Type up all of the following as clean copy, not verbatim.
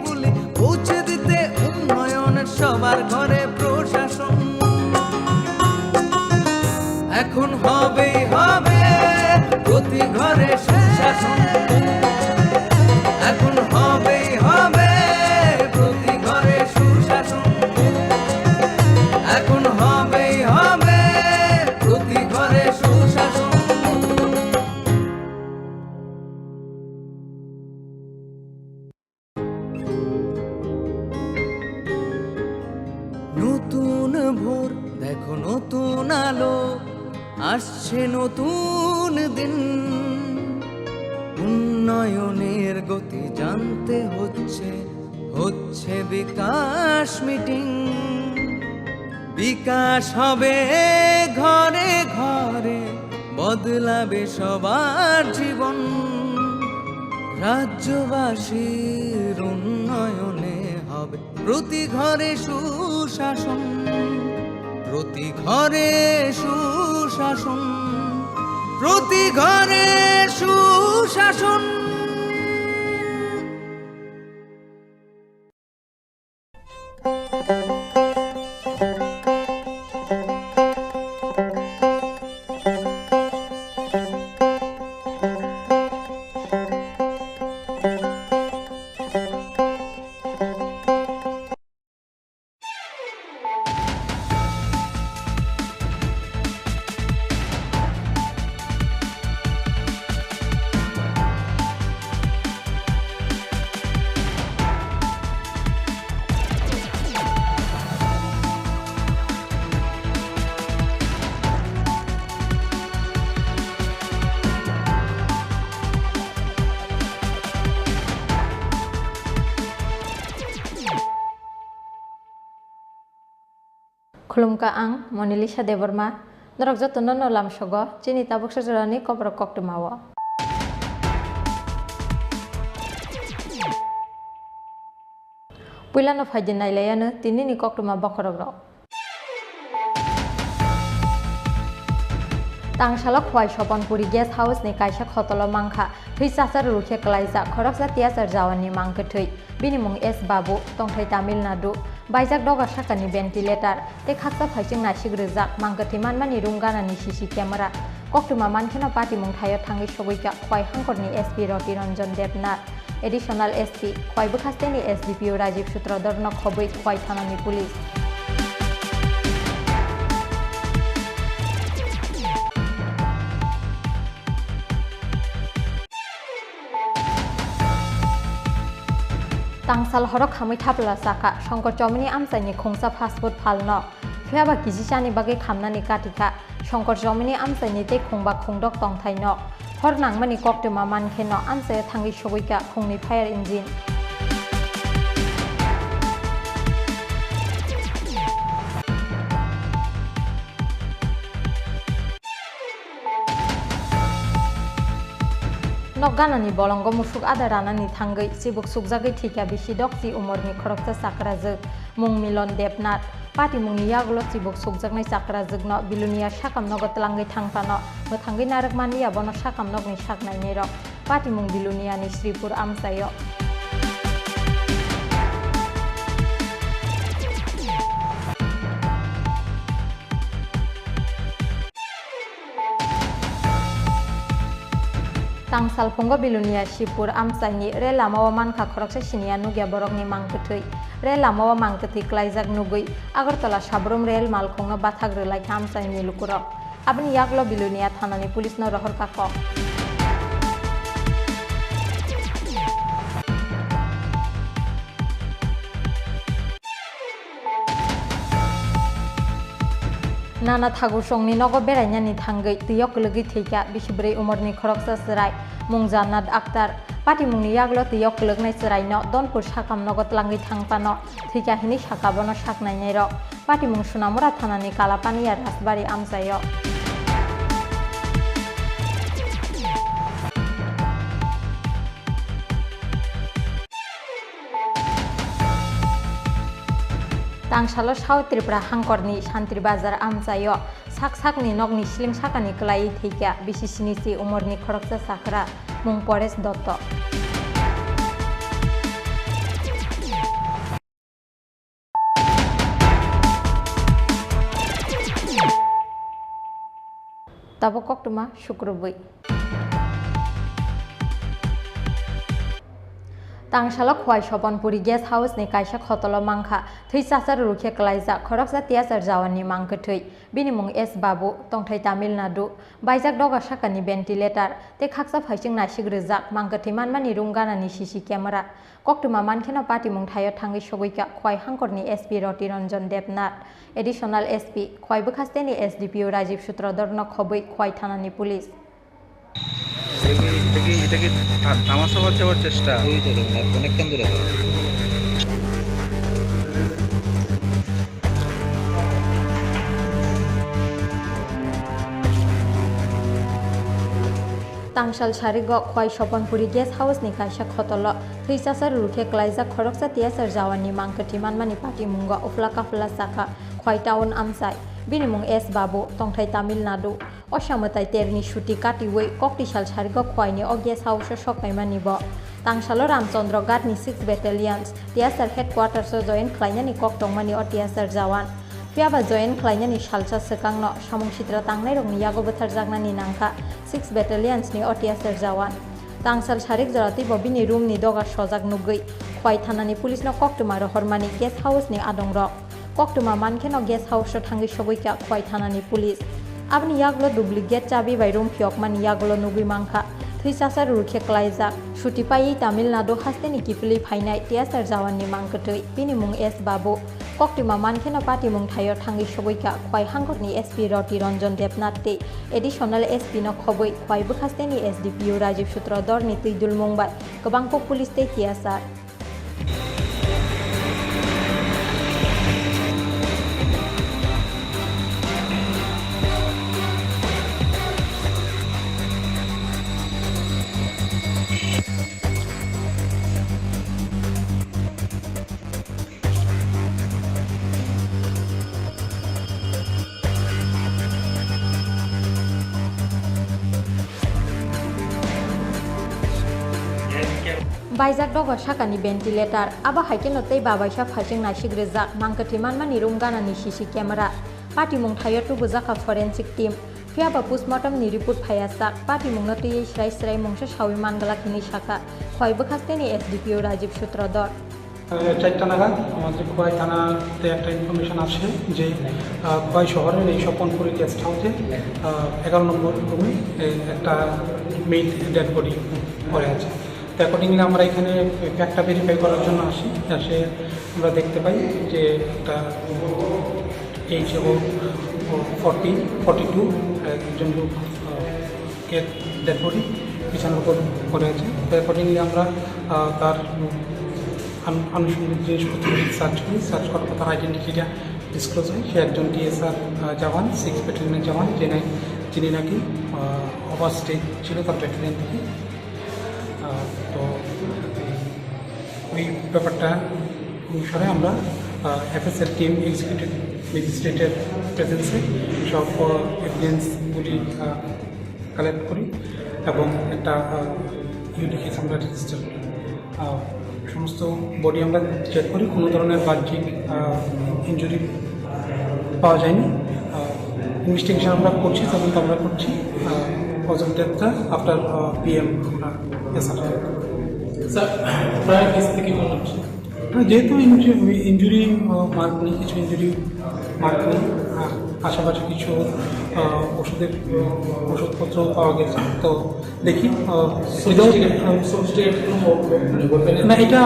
বুলি পৌঁছে দিতে উন্নয়নের সবার ঘরে প্রশাসন। এখন হবেই হবে প্রতি ঘরে সুশাসন, এখন হবেই হবে প্রতি ঘরে সুশাসন, এখন হবেই হবে প্রতি ঘরে সুশাসন। নতুন ভোর দেখো নতুন আলো, আসছে নতুন দিন, উন্নয়নের গতি জানতে হচ্ছে, হচ্ছে বিকাশ মিটিং। বিকাশ হবে ঘরে ঘরে, বদলাবে সবার জীবন। রাজ্যবাসীর উন্নয়নে হবে প্রতি ঘরে সুশাসন, প্রতি ঘরে সুশাসন, প্রতি ঘরে সুশাসন। Khulumka ang Monilisa Deborma, Dorok Jotono no lam sogo, Chini tabuk sejorani kobrok kok demawo. Pila no fajin nailayana, tini ni kok dema bakorogrok. Tang shalok khwai Shopanpuri guest house ni kaisa khotolo mangkha, Thisasar rukhe kalaisa, Khoroksa tiasar jawani mangkha thui, bini mung S Babu, Tongthai Tamil Nadu. Baijak doga sakani ventilator, te khaksa phaising nasik rijak mangka thiman mani rungana ni CC camera. Koktuma mankhena party mung thayo thangi soboika khwai hangkorni SP Roti Ranjan Devnath, additional SP khwai bukhasteni SDPO Rajiv Sutradhar no khoboi khwai thanani police. Tangsal horok kami thapla saka Shongkor Chomini amsani khongsa fast food phalno pheba kijisani bage khamnani katika Shongkor Chomini amsani te khongba khongdok tongthaino hor nangmani kokte maman kheno amse thangi soboika khongni fire engine Nokganani bolongo musuk adaranani thangai sibuk sukjagai thika bisi dokti umorni khorokta sakrajak mung Milon Devnath pati mungni yaglo sibuk sukjaknai sakrajak no bilunia sakam nogo tlangai thangpano bothangai narakmani abono sakam nogni saknai nei rok pati mung bilunia ni Sripur amsayo Tangsal Ponggo Bilunia Sipur Amsani Re Lamawa Manka Khoroksa Sinia Nugya Borokni Mangkethoi Re Lamawa Mangkethi Klaijak Nugui Agartala Sabrum Rel Malkhonga Bathagrelai Amsani Lukurok Abni Yaglo Bilunia Thanani Police no Rohor Kakok Nana Thagur Songni Nogo Berainani Thangai Tiyok Logi Thika Bisibrei Umorni Khoroksa Serai Mung Jannat Akhtar Pati Mungni Yaglo Tiyok Lognai Serai no Donpur Sakam Nogo Tlangai Thangpano Thika Hini Sakabono Saknai Nairo Pati Mung Sunamura Thanani Kalapani Rasbari Amsayo Tangsalo South Tripura Hangkorni Santri Bazar Amsayo Sak-sakni nogni siling sakani kelai thika bisisini si umorni khoroksa sakra mung Pores Dotto tabo koktuma syukrubui Tangshala khwai Sopanpuri guest house ni kaisa khotolo mangkha theichasar rukhe klaijak khoroksa tiasar jawani mangkthei bini mung S Babu tongthai Tamil Nadu baijak doga sakani ventilator te khaksa phaising nasik rijak mangkthei manmani runganani CC camera koktuma mankhena party mung thayo thangi sogoika khwai hangkorni SP Roti Ranjan Debnath additional SP khwai bukhasteni SDPO Rajiv Sutrodor no khoboi khwai thanani police এটা কি তামাশা বাঁচাবার চেষ্টা অনেকক্ষণ ধরে Tangsal Sharigo khwai Sopanpuri guest house ni kaisa khotolo theichasar rukhe klaijak khoroksa tiasar jawani mangkthi manmani party munga ufla kafla saka khwai town amsai bini mung S Babu tongthai Tamil Nadu osamatai terni shuti katiwei koktisal Sharigo khwai ni guest house sokaimani bo Tangsalo Ramchandra Ghat ni 6 battalions tiasar headquarters join khlainani koktongmani tiasar jawan Piaba join khlainani salsa sekangno samung sitra tangnai rongni yago bothar jagnani nangkha 6 battalions ni tiasar jawan Tangsal Sharik jorati bobini room ni doga sojak nugui khwai thanani police no koktuma rohormani guest house ni adongrok koktuma mankheno guest house thangi soboika khwai thanani police abni yaglo duplicate chabi bai room phiokmani yaglo nugui mangkha theichasar rukhe klaijak shuti pai Tamil Nadu hasteni kipli phainai tiasar jawani mangkthei bini mung S Babu koktuma mankheno party mung thayo thangi soboika khwai hangkorni SP Roti Ranjan Debnath te additional SP no khoboi khwai bukhasteni SDPO Rajiv Sutrodor ni Tuidul Mungbai kobangko police te tiasar Baijak dogo sakani ventilator aba haikeno tei babaisa phasing nasik rijak mangkthi manmani runganani CC camera party mung thayo tubujaka forensic team Piaba postmortem ni report phayajak party mung tei srai mungsa sawi mangala khini saka khwai bukhasteni SDPO Rajiv Sutrodor 4টা নাগাদ আমাদের খোয়াই থানাতে একটা information আসে যে খোয়াই শহরের এই স্বপনপুরি guest হাউসে 11 নম্বর রুমে একটা মেল ডেড বডি পড়ে আছে তো অ্যাকর্ডিংলি আমরা এখানে ফ্যাক্টটা ভেরিফাই করার জন্য আসি এসে আমরা দেখতে পাই যে একটা এইজ 42 একজন লোক ডেড বডি বিছানার উপর পড়ে আছে তো অ্যাকর্ডিংলি আমরা তার আনুষঙ্গিক জিনিসপত্র সার্চ করার পর তার আইডেন্টিটিটা ডিসক্লোজ হয় সে একজন TSR জওয়ান 6 ব্যাটালিয়নের জওয়ান যিনি নাকি ওভার স্টেজ ছিল তার ব্যাটালিয়ন থেকে তো ওই ব্যাপারটা অনুসারে আমরা FSL টিম এক্সিকিউটিভ ম্যাজিস্ট্রেটের প্রেজেন্সে সব এভিডেন্সগুলি কালেক্ট করি এবং একটা ইউডি কেস আমরা রেজিস্টার করি সমস্ত বডি আমরা চেক করি কোনো ধরনের বাহ্যিক ইনজুরি পাওয়া যায়নি ইনভেস্টিগেশন আমরা করছি তদন্ত আমরা করছি পজিটিভ ডেথটা আফটার PM আমরা স্যার প্রায় কেস থেকে মনে হচ্ছে যেহেতু ইনজুরি মার্ক নেই কিছু ইনজুরি মার্ক নেই আশেপাশে কিছু ওষুধপত্র পাওয়া গেছে তো দেখি না এটা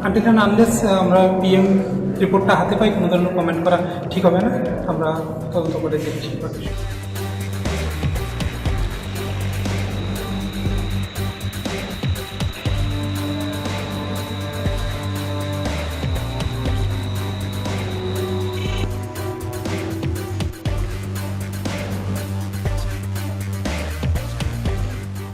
আনটিল আনলেস আমরা PM রিপোর্টটা হাতে পাই কোনো ধরনের কমেন্ট করা ঠিক হবে না আমরা তদন্ত করে দেখছি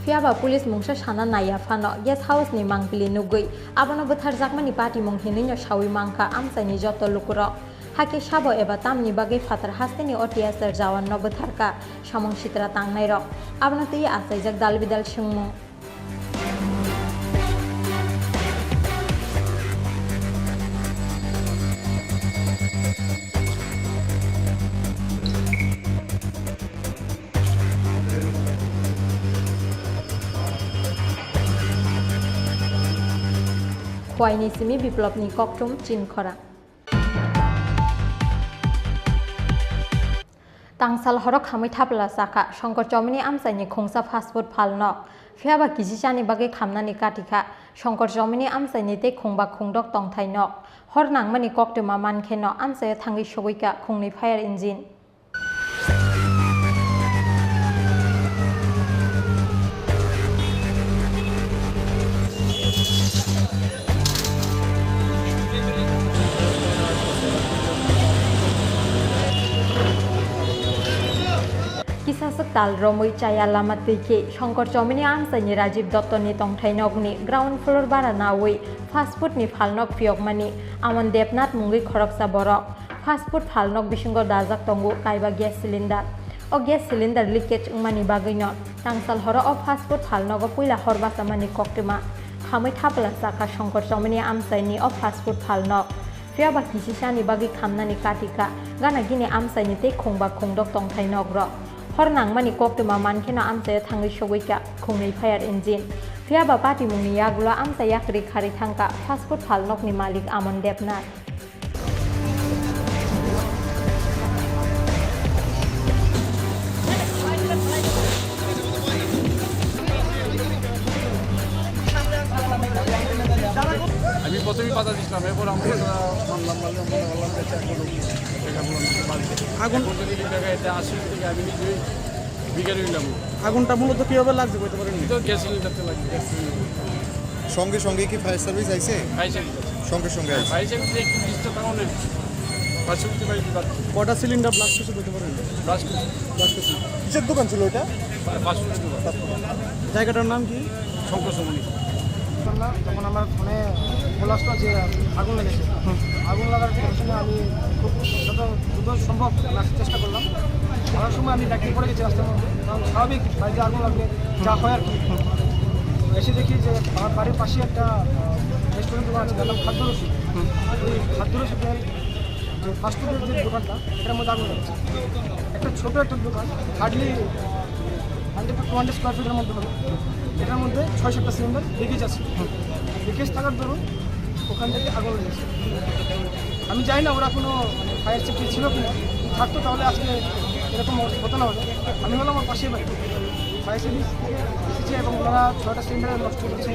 Piaba police mungsa sana naya fano guest house ni mangpili nugui abono bothar jakmani party mung hininyo sawi mangka amsani joto lukuro hake sabo eba tamni bagai fatar hasteni OTSR jawan no botharka samung sitra tangnai rok abono tei asaijak dalbidal singmung খোয়াইনি Simi বিপ্লবনি ককটুম চিন খরা তাংসাল হরক খাमै থাপলা সাকা শঙ্কর চমিনি আমসাইনি খংসা ফাস্টফুড ফালনক ফিয়াবা কিজি চানি বাগে খামনানি কাটিखा শঙ্কর চমিনি আমসাইনি তে খংবা খংদক তংথাইনক হর নাংমানি ককটুমা মানখেনো আমসায় থাঙ্গি সগৈকা খংনি fire engine Kisasek tal romoi caya lamat tike Shongkor chomini amsaini Rajiv Dotto ni tongthainokni ground floor bara nawi fast food ni phalnok phiokmani amon Debnath mungi khoroksa borok fast food phalnok bisingo dajak tongo kaiba gas cylinder o gas cylinder leakage ungmani bagino tangsal horo o fast food phalnogo puila horbasamani koktema khamai thapla saka Shongkor chomini amsaini o fast food phalnok fiaba kisisani bagi khamnani katika gana gini amsaini te khongba khongdok tongthainok ro hor nangmani koktuma mankeno amsaye thangi sogika khongnei fire engine fiaba pati mungni yagula amsaye yakri khari thangka fast food phalnokni malik Amon Debnath আমি প্রথমেই বাধা দিচ্ছিলাম এরপর আমরা মানলাম আগুন টাকা এটা 80 থেকে আমি নিজে বিকেলে নিলাম আগুনটা মূলত কিভাবে লাগছে বলতে পারেন তো গ্যাস সিলিন্ডারতে লাগবে সঙ্গে সঙ্গে কি ফায়ার সার্ভিস আইছে সঙ্গে সঙ্গে আইছে ফায়ার সার্ভিস একটু ডিস্টার্ব কারণে পাশে উঠতে পারি কটা সিলিন্ডার ব্লাস্ট করছে বলতে পারেন ব্লাস্ট কিসের দোকান ছিল এটা পাশে জায়গাটার নাম কি শঙ্কর সমনি তখন আমার ফোনে বলা আসলো যে আগুন লেগেছে আগুন লাগার পেছনে আমি খুব যত দ্রুত সম্ভব লাগার চেষ্টা করলাম লাগার সময় আমি ব্যাকিং করে গেছি রাস্তার মধ্যে কারণ স্বাভাবিক বাড়িতে আগুন লাগলে যা হয় আর কি এসে দেখি যে আমার বাড়ির পাশে একটা রেস্টুরেন্ট দোকান আছে যার নাম খাদ্য রসিদ ওই খাদ্য রসিদের যে ফাস্টফুডের যে দোকানটা এটার মধ্যে আগুন লেগেছে একটা ছোটো একটা দোকান হার্ডলি 100 to 200 স্কোয়ার ফিটের মধ্যে হবে এটার মধ্যে 6-7টা সিলিন্ডার লিকেজ আছে লিকেজ থাকার দরুন ওখান থেকে আগুন লেগেছে আমি জানি না ওরা কোনো ফায়ার সেফটি ছিল কিনা থাকতো তাহলে আজকে এরকম হতো না হলে আমি হলাম আমার পাশের বাড়ি ফায়ার সার্ভিস থেকে এসেছে এবং ওনারা 6টা সিলিন্ডার নষ্ট করেছে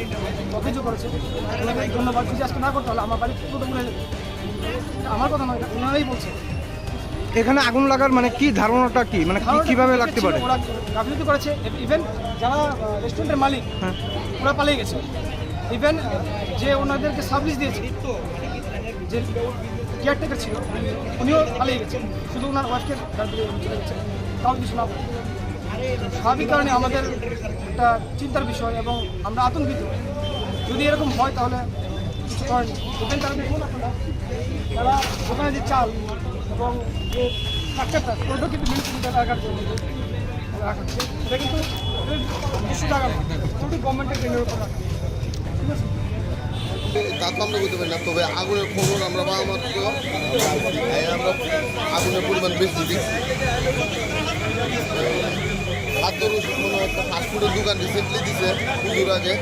অভিযোগ করেছে ওনাকে ধন্যবাদ যদি আজকে না করতে হলে আমার বাড়ি পুরোটা পুরো আমার কথা নয় ওনারাই বলছে এখানে আগুন লাগার মানে কি ধারণাটা কি মানে কিভাবে লাগতে পারে ওরা গাফিলতি করেছে ইভেন যারা রেস্টুরেন্টের মালিক ওরা পালিয়ে গেছে ইভেন যে ওনাদেরকে সার্ভিস দিয়েছে যে কেয়ারটেকার ছিল উনিও পালিয়ে গেছে শুধু ওনার ওয়াইফকে চলে গেছে তাও কিছু না স্বাভাবিক কারণে আমাদের একটা চিন্তার বিষয় এবং আমরা আতঙ্কিত যদি এরকম হয় তাহলে কিছু করেন ইভেন তারা দেখুন আপনারা তারা ওখানে যে চাল এবং যে স্ট্রাকচারটা ওটাও কিন্তু মিলিটারি রাখার জন্য রাখা হচ্ছে এটা কিন্তু 200 টাকা পুরোটি গভর্নমেন্টের ট্রেনের উপর রাখা ঠিক আছে তা তো আমরা বলতে পারি না তবে আগুনের খবর আমরা পাওয়া মাত্র আমরা আগুনের পরিমাণ বেশি দিচ্ছি খাদ্য রসুন কোনো একটা ফাস্টফুডের দোকান রিসেন্টলি দিছে পুজোর আগে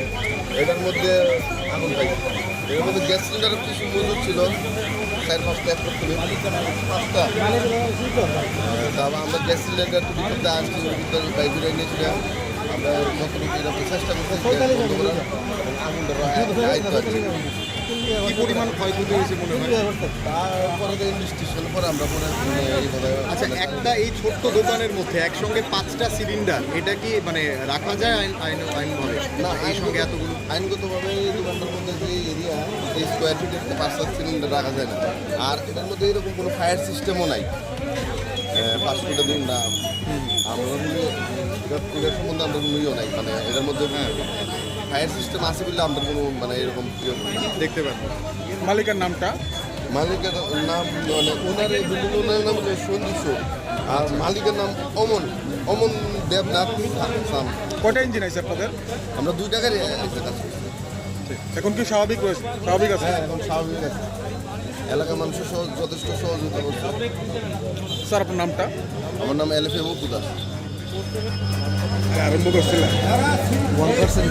এটার মধ্যে আগুন পাই এর মধ্যে গ্যাস সিলিন্ডার কিছু মজুদ ছিল 4-5টা এক করতে 5টা তারপর আমরা গ্যাস সিলিন্ডার তো ভিতরে আনছি ভিতরে বাইরে নিয়েছিলাম আমরা যতটুকু এরকম চেষ্টা করছি আগুনটা কি পরিমাণ ক্ষয়ক্ষতি হয়েছে মনে হয় তারপরে ইনভেস্টিগেশন পরে আমরা পরে আচ্ছা একটা এই ছোট্ট দোকানের মধ্যে একসঙ্গে 5টা সিলিন্ডার এটা কি মানে রাখা যায় আইনভাবে না এই সঙ্গে এতগুলো আইনগতভাবে এই দোকানটার মধ্যে যে এরিয়া এই স্কোয়ার ফিটের 5টা সিলিন্ডার রাখা যায় না আর এটার মধ্যে এরকম কোনো ফায়ার সিস্টেমও নাই ফাস্টফুডের দিন না আমরা এটার সম্বন্ধে আমরা কোনো ইয়েও নাই মানে এটার মধ্যে ফায়ার সিস্টেম আছে বলে আমরা কোনো মানে এরকম দেখতে পাবেন মালিকের নামটা মালিকের নাম মানে ওনার নাম হচ্ছে সন্দীপ আর মালিকের নাম অমন দেবনাথ সাম কটা ইঞ্জিন আছে আপনাদের আমরা 2 টাকার কাজ এখন কি স্বাভাবিক রয়েছে স্বাভাবিক আছে হ্যাঁ এখন স্বাভাবিক আছে এলাকার মানুষের যথেষ্ট সহযোগিতা করছে স্যার আপনার নামটা আমার নাম এলএফএ মুকু দাস আরম্ভ করছিলেন 1%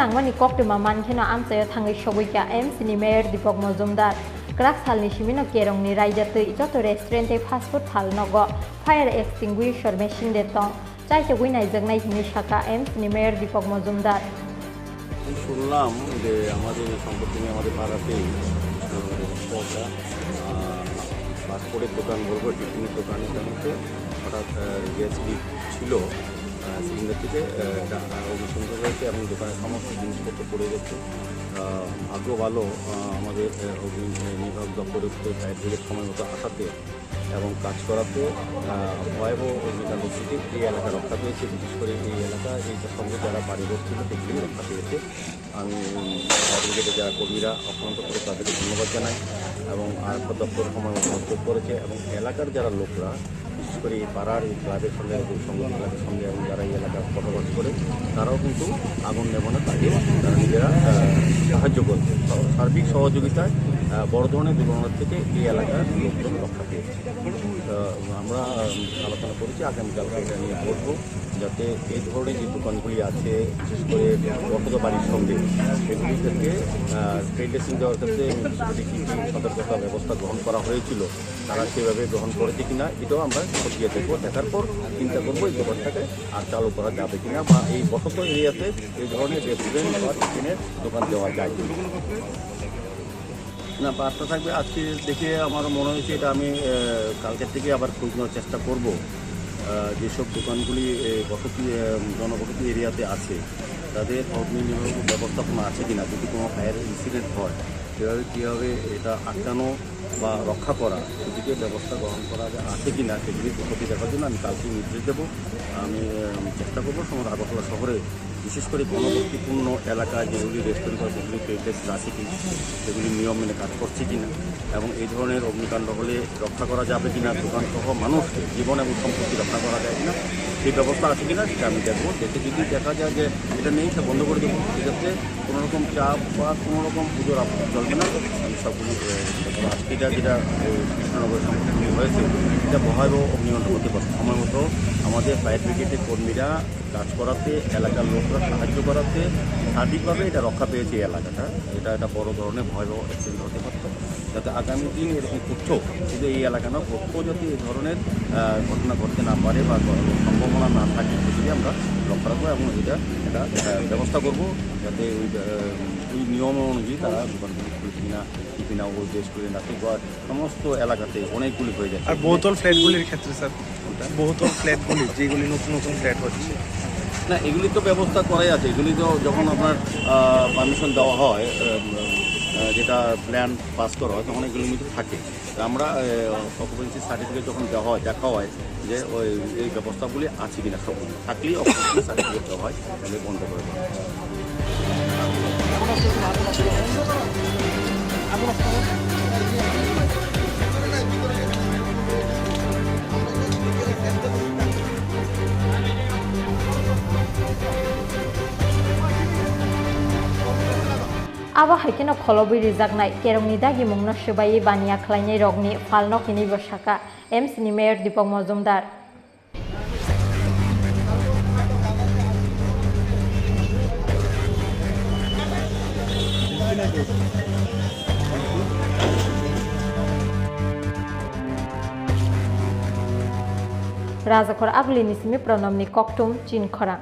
nangmani koktuma mankhino amsayo thangai sogoika MC ni mayor Deepak Majumdar Krak salni simino kerong ni raijatui joto restaurant e fast food thal nogo fire extinguisher machine de tong চাইতে গুইনাই জগনাই হিনি শাখা MC ni mayor Deepak Majumdar শুনলাম যে আমাদের সম্পত্তি আমাদের পাড়াতেই পাসপোর্টের দোকান বলবো টিফিনের দোকানের মধ্যে হঠাৎ গ্যাস লিক ছিল সিলিন্ডার থেকে অগ্নিসংযোগ হয়েছে এবং দোকানের সমস্ত জিনিসপত্র পড়ে গেছে ভাগ্য ভালো আমাদের অগ্নি নির্বাহক দপ্তরের ফায়ার ব্রিগেড সময় মতো আসাতে এবং কাজ করাতে ভয়াবহ অগ্নিকাণ্ড থেকে এই এলাকা রক্ষা পেয়েছে বিশেষ করে এই এলাকা এইটার সঙ্গে যারা বাড়িঘর ছিল সেগুলি রক্ষা পেয়েছে আমি ফায়ার ব্রিগেডের যারা কর্মীরা অক্লান্ত করে তাদেরকে ধন্যবাদ জানাই এবং আয়কর দপ্তর সময় মতো উদ্যোগ করেছে এবং এলাকার যারা লোকরা বিশেষ করে এই পাড়ার এই ক্লাবের সঙ্গে সংগঠন ক্লাবের সঙ্গে এবং যারা এই এলাকার বসবাস করে তারাও কিন্তু আগুন নেভানোর কাজে তারা নিজেরা সাহায্য করছে সার্বিক সহযোগিতায় বড় ধরনের দুর্ঘটনার থেকে এই এলাকার লোকজন রক্ষা পেয়েছে আমরা আলোচনা করেছি আগামীকালকে এটা নিয়ে বলবো যাতে এই ধরনের যে দোকানগুলি আছে বিশেষ করে বর্তমান বাড়ির সঙ্গে সেগুলি থেকে ট্রেড ড্রেসিং দেওয়ার ক্ষেত্রে কী কী সতর্কতা ব্যবস্থা গ্রহণ করা হয়েছিল তারা সেভাবে গ্রহণ করেছে কিনা এটাও আমরা খতিয়ে দেখবো দেখার পর চিন্তা করবো এই দোকানটাকে আর চালু করা যাবে কিনা বা এই বসত এরিয়াতে এই ধরনের রেস্টুরেন্ট বা টিফিনের দোকান দেওয়া যায় কিনা না বার্তা থাকবে আজকে দেখে আমার মনে হয়েছে এটা আমি কালকের থেকে আবার খোঁজ নেওয়ার চেষ্টা করব যেসব দোকানগুলি বসতি জনবসতি এরিয়াতে আছে তাদের অগ্নি নির্বাহক ব্যবস্থাপনা আছে কিনা যদি কোনো ফায়ার ইনসিডেন্ট হয় সেভাবে কীভাবে এটা আটকানো বা রক্ষা করা সেদিকে ব্যবস্থা গ্রহণ করা আছে কিনা সেগুলি প্রতি দেখার জন্য আমি কালকে নির্দেশ দেবো আমি চেষ্টা করবো সময় আগরতলা শহরে বিশেষ করে গণবস্তিপূর্ণ এলাকায় যেগুলি রেস্টুরেন্ট বা যেগুলি ট্রেড আছে কি সেগুলি নিয়ম মেনে কাজ করছে কিনা এবং এই ধরনের অগ্নিকাণ্ড হলে রক্ষা করা যাবে কিনা দোকানসহ মানুষকে জীবন এবং সম্পত্তি রক্ষা করা যায় কিনা সেই ব্যবস্থা আছে কিনা সেটা আমি দেখবো দেখে যদি দেখা যায় যে এটা নেই সে বন্ধ করে দেবো সেক্ষেত্রে কোনো রকম চাপ বা কোনো রকম পুজোর চলবে না আমি সবগুলি আজকে যেটা কৃষ্ণনগরের সম্পর্কে হয়েছে এটা ভয়াবহ অগ্নিকাণ্ড হতে পারে সময় মতো আমাদের ফায়ার ব্রিগেডের কর্মীরা কাজ করাতে এলাকার লোকরা সাহায্য করাতে সার্বিকভাবে এটা রক্ষা পেয়েছে এই এলাকাটা এটা একটা বড় ধরনের ভয়াবহ অ্যাক্সিডেন্ট হতে পারত যাতে আগামী দিন এরকম তথ্য শুধু এই এলাকা না তথ্য যাতে এই ধরনের ঘটনা ঘটতে না পারে বা সম্ভাবনা না থাকে সেগুলি আমরা লক্ষ্য রাখবো এবং এটা ব্যবস্থা করবো যাতে ওই নিয়ম অনুযায়ী তারা দোকানগুলি খুলছে কিনা কিনা ওই রেস্টুরেন্ট আছে বা সমস্ত এলাকাতে অনেকগুলি হয়ে যায় আর বহুতল ফ্ল্যাটগুলির ক্ষেত্রে স্যার বহুতল ফ্ল্যাটগুলি যেগুলি নতুন নতুন ফ্ল্যাট হচ্ছে না এগুলি তো ব্যবস্থা করাই আছে এগুলি তো যখন আপনার পারমিশন দেওয়া হয় যেটা প্ল্যান পাস করা হয় তখন এগুলির মধ্যে থাকে আমরা অকুপেন্সি সার্টিফিকেট যখন দেওয়া হয় দেখা হয় যে ওই এই ব্যবস্থাগুলি আছে কিনা সবগুলি থাকলেই অকুপেন্সি সার্টিফিকেট দেওয়া হয় তাহলে বন্ধ করে দেওয়া হয় Aba haikeno kholobi rijaknai kerongni dagi mungno sebai bania khlainai rokni falno kini bosaka MC ni mayor Deepak Majumdar Rajakor Abli Nisimi Pranamni Koktum Chinkhora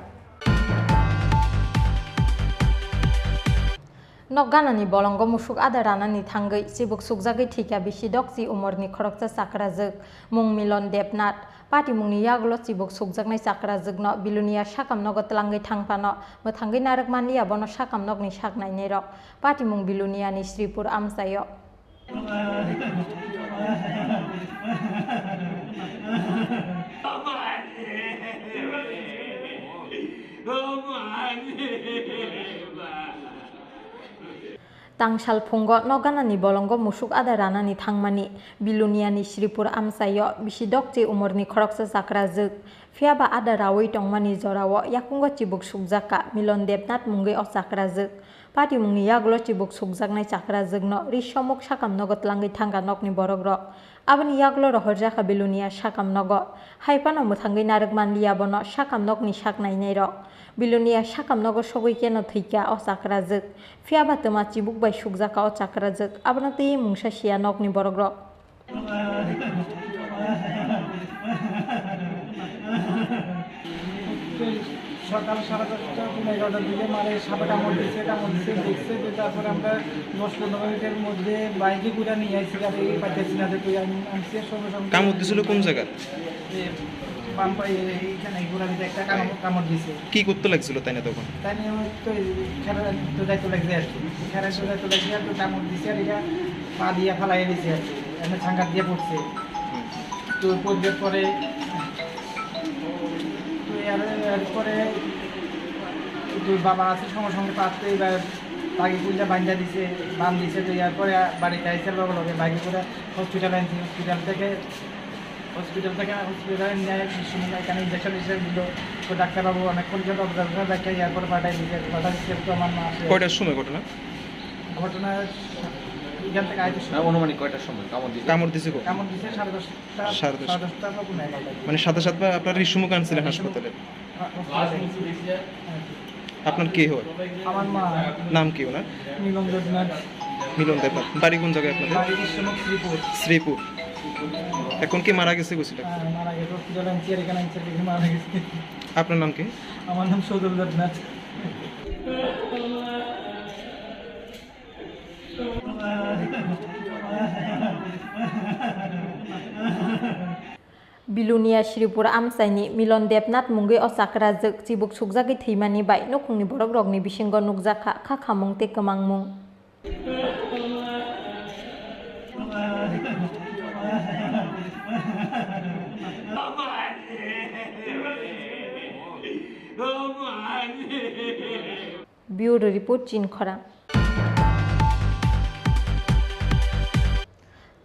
Nokganani bolongo musuk ada ranani thangai sibuk sukjagai thika bisi dokji umorni khoroksa sakrajak mung Milon Debnath Pati mungni yaglo sibuk sukjaknai sakrajak bilunia sakam nogot tlangai thangpano mothangai narakmani abono sakam nokni saknainai rok Pati mung bilunia ni Sripur Amsayo Tangsal Phungo Nokganani bolongo musuk ada ranani thangmani Biluniani Sripur Amsayo bisidokje umorni khoroksa sakrajak phiaba ada rawai tongmani jorao yakungo chibuk sukjaka Milon Debnath mungai o sakrajak Pati mungni yaglo chibuk sukjaknai sakrajakno risomuk sakam nogot langai thangka nokni borokrok Abani yaglo rohor jaka bilunia sakam nogo. Haipano mutangi narek manliya bono sakam nog ni sak nai nai rok. Bilunia sakam nogo sogoi keno thika o sakrajak. Fiaba tuma chibuk bai sukjaka o sakrajak. Abana tei mungsa sia nog ni borok rok. সকাল 10:30টা 11টা দিকে মারে সাপে কামড় দিচ্ছে দেখছে যে তারপরে আমরা 10-15 মিনিটের মধ্যে বাইকে ঘুরে নিয়ে আসছি গাড়ি পাইতেছি না যে তুই আমি সঙ্গে সঙ্গে কামড় দিছিল কোন জায়গা? বাম পায়ে এইখানে ঘোরা দিতে একটা কামড় দিছে। কি করতে লাগছিল তাই না তখন? তাই নিয়ে তো খেলা তো যাইতে লাগছে আর কি, খেলা তো যাইতে লাগছে আর তো কামড় দিছে আর এটা পা দিয়ে ফালাই দিছে আর কি, এমনি ছাঙ্গার দিয়ে পড়ছে। তো পড়বে পরে এরপরে তুই বাবা আছে সঙ্গে সঙ্গে পাচ্ছে এবার তাকে পুজা বান্ধা দিছে দিছে। তো এরপরে বাড়িতে আইসে বাবা লোকে বাইকে করে হসপিটালে আনছি। হসপিটালে নিয়ে এখানে ইঞ্জেকশন দিল। তো ডাক্তারবাবু অনেকক্ষণ জন্য অবজার্ভেশন দেখে এরপরে পাঠাই দিচ্ছে। তো আমার মা আসে। কয়টার সময় ঘটনা? ঘটনা এখান থেকে আইতে অনুমানিক কয়টার সময় কামড় দিছে? কামড় দিছে 10:30 বা 11:30। মানে সাথে সাথে আপনার রিসুমুখ আনছিলেন হাসপাতালে। আপনার কে হয়? আমার মা। নাম কি ওনার? মিলন দেবনাথ। মিলন দেবনাথ। বাড়ি কোন জায়গায় আপনাদের? বাড়ি শ্রীপুর। শ্রীপুর। এখন কি মারা গেছে গোছিটা? মারা গেছে হসপিটালে আনছি আর এখানে আনছি দেখে মারা গেছে। আপনার নাম কি? আমার নাম সজল Debnath. Bilunia Shripura Amsaini Milon Debnath Mungi o Sakrajak Chibuk Sukjagi Thimani bai nokungni borok rokni bisingo nukjaka khamung te kamangmung. Bureau Report Chinkhora.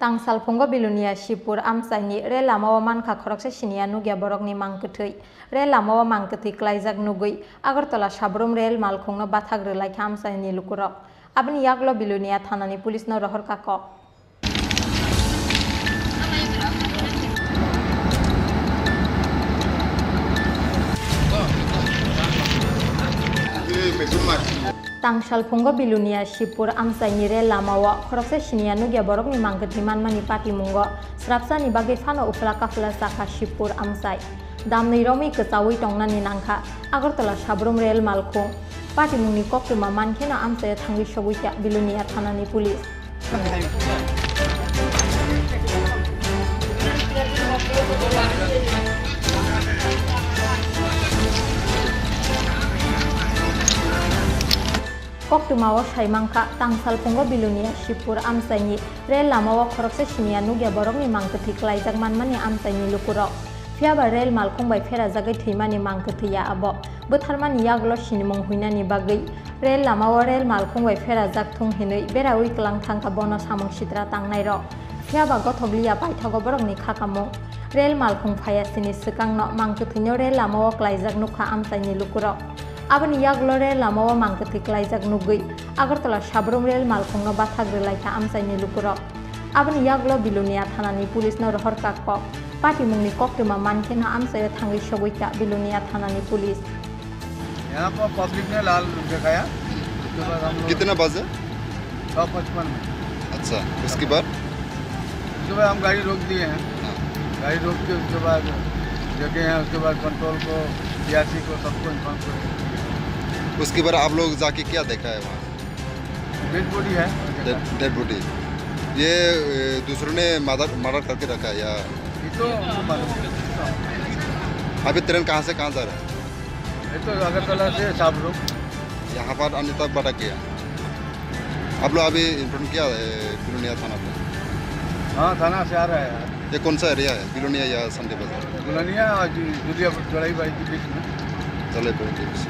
Tangsal Pongo Bilunia Shipur Amsaini Re Lamawa Manka Khoroksa Shinia Nugia Borokni Mangkutui Re Lamawa Mangkuti Klaijak Nugui Agartala Shabrum Rel Malkhongno Bathagre Like Amsaini Lukurok Abni Yaglo Bilunia Thanani Police no Rohor Kako Tangsal Pongo Bilunia Shipur Amsaini Re Lamawa Khoroksa Shinia Nugia Borokni Mangkuti Manmani Pati Mungo Srapsa ni Bagi Fano Ufla Kafla Saka Shipur Amsai Damni Romi Kesawi Tongnani Nangka Agartala Shabrum Rel Malkhong Pati Mungni Koktuma Mankena Amsai Thangi Shoguita Bilunia Thanani Police Koktumawa Shaimangka Tangsal Pongo Bilunia Shipur Amsaini Rel Lamawa Khoroksa Shinia Nugia Borokni Mangkuti Klaijak Manmani Amsaini Lukurok Fiaba Rel Malkhong bai Fera Jagai Thimani Mangkutiya Abo Butharmani Yaglo Shinimong Huinani Bagai Rel Lamawa Rel Malkhong bai Fera Jak Thung Hinui Bera Wiklang Thangka Bono Samung Sitra Tangnai Ro Fiaba Gothoglia Paithago Borokni Khakamung Rel Malkhong Phaya Sini Sikangno Mangkutino Rel Lamawa Klaijak Nukha Amsaini Lukurok Abani Yaglo Rel Lamawa Mangkuti Klaijak Nugui Agartala Shabrum Rel Malkhongno Bathagre Laika Amsaini Lukurok Abani Yaglo Bilunia Thanani Police no Rohor Kako Pati Mungni Koktuma Mankena Amsai Thangi Shoguita Bilunia Thanani Police यहाँ पर public ने लाल दिखाया उसके बाद हम कितना बजे 9:55 में अच्छा उसके बाद हम गाड़ी रोक दिए हैं गाड़ी रोक के उसके बाद जगह हैं उसके बाद कंट्रोल को सीआरसी को सबको इन्फॉर्म करें उसके बाद आप लोग जाके क्या देखा है वहाँ डेड बॉडी है डेड बॉडी ये दूसरों ने मर्डर करके रखा है या ये तो अभी ट्रेन कहाँ से कहाँ जा रहा है ये तो अगरतला से शाहरुख यहाँ पर आने तक बड़ा किया आप लोग अभी इन्फॉर्म किया बिलोनिया थाना पे हाँ थाना से आ रहा है ये कौन सा एरिया है बिलोनिया या संडे बाजार बिलोनिया जुलिया जड़ाई बाई के बीच में जड़ाई बाई के बीच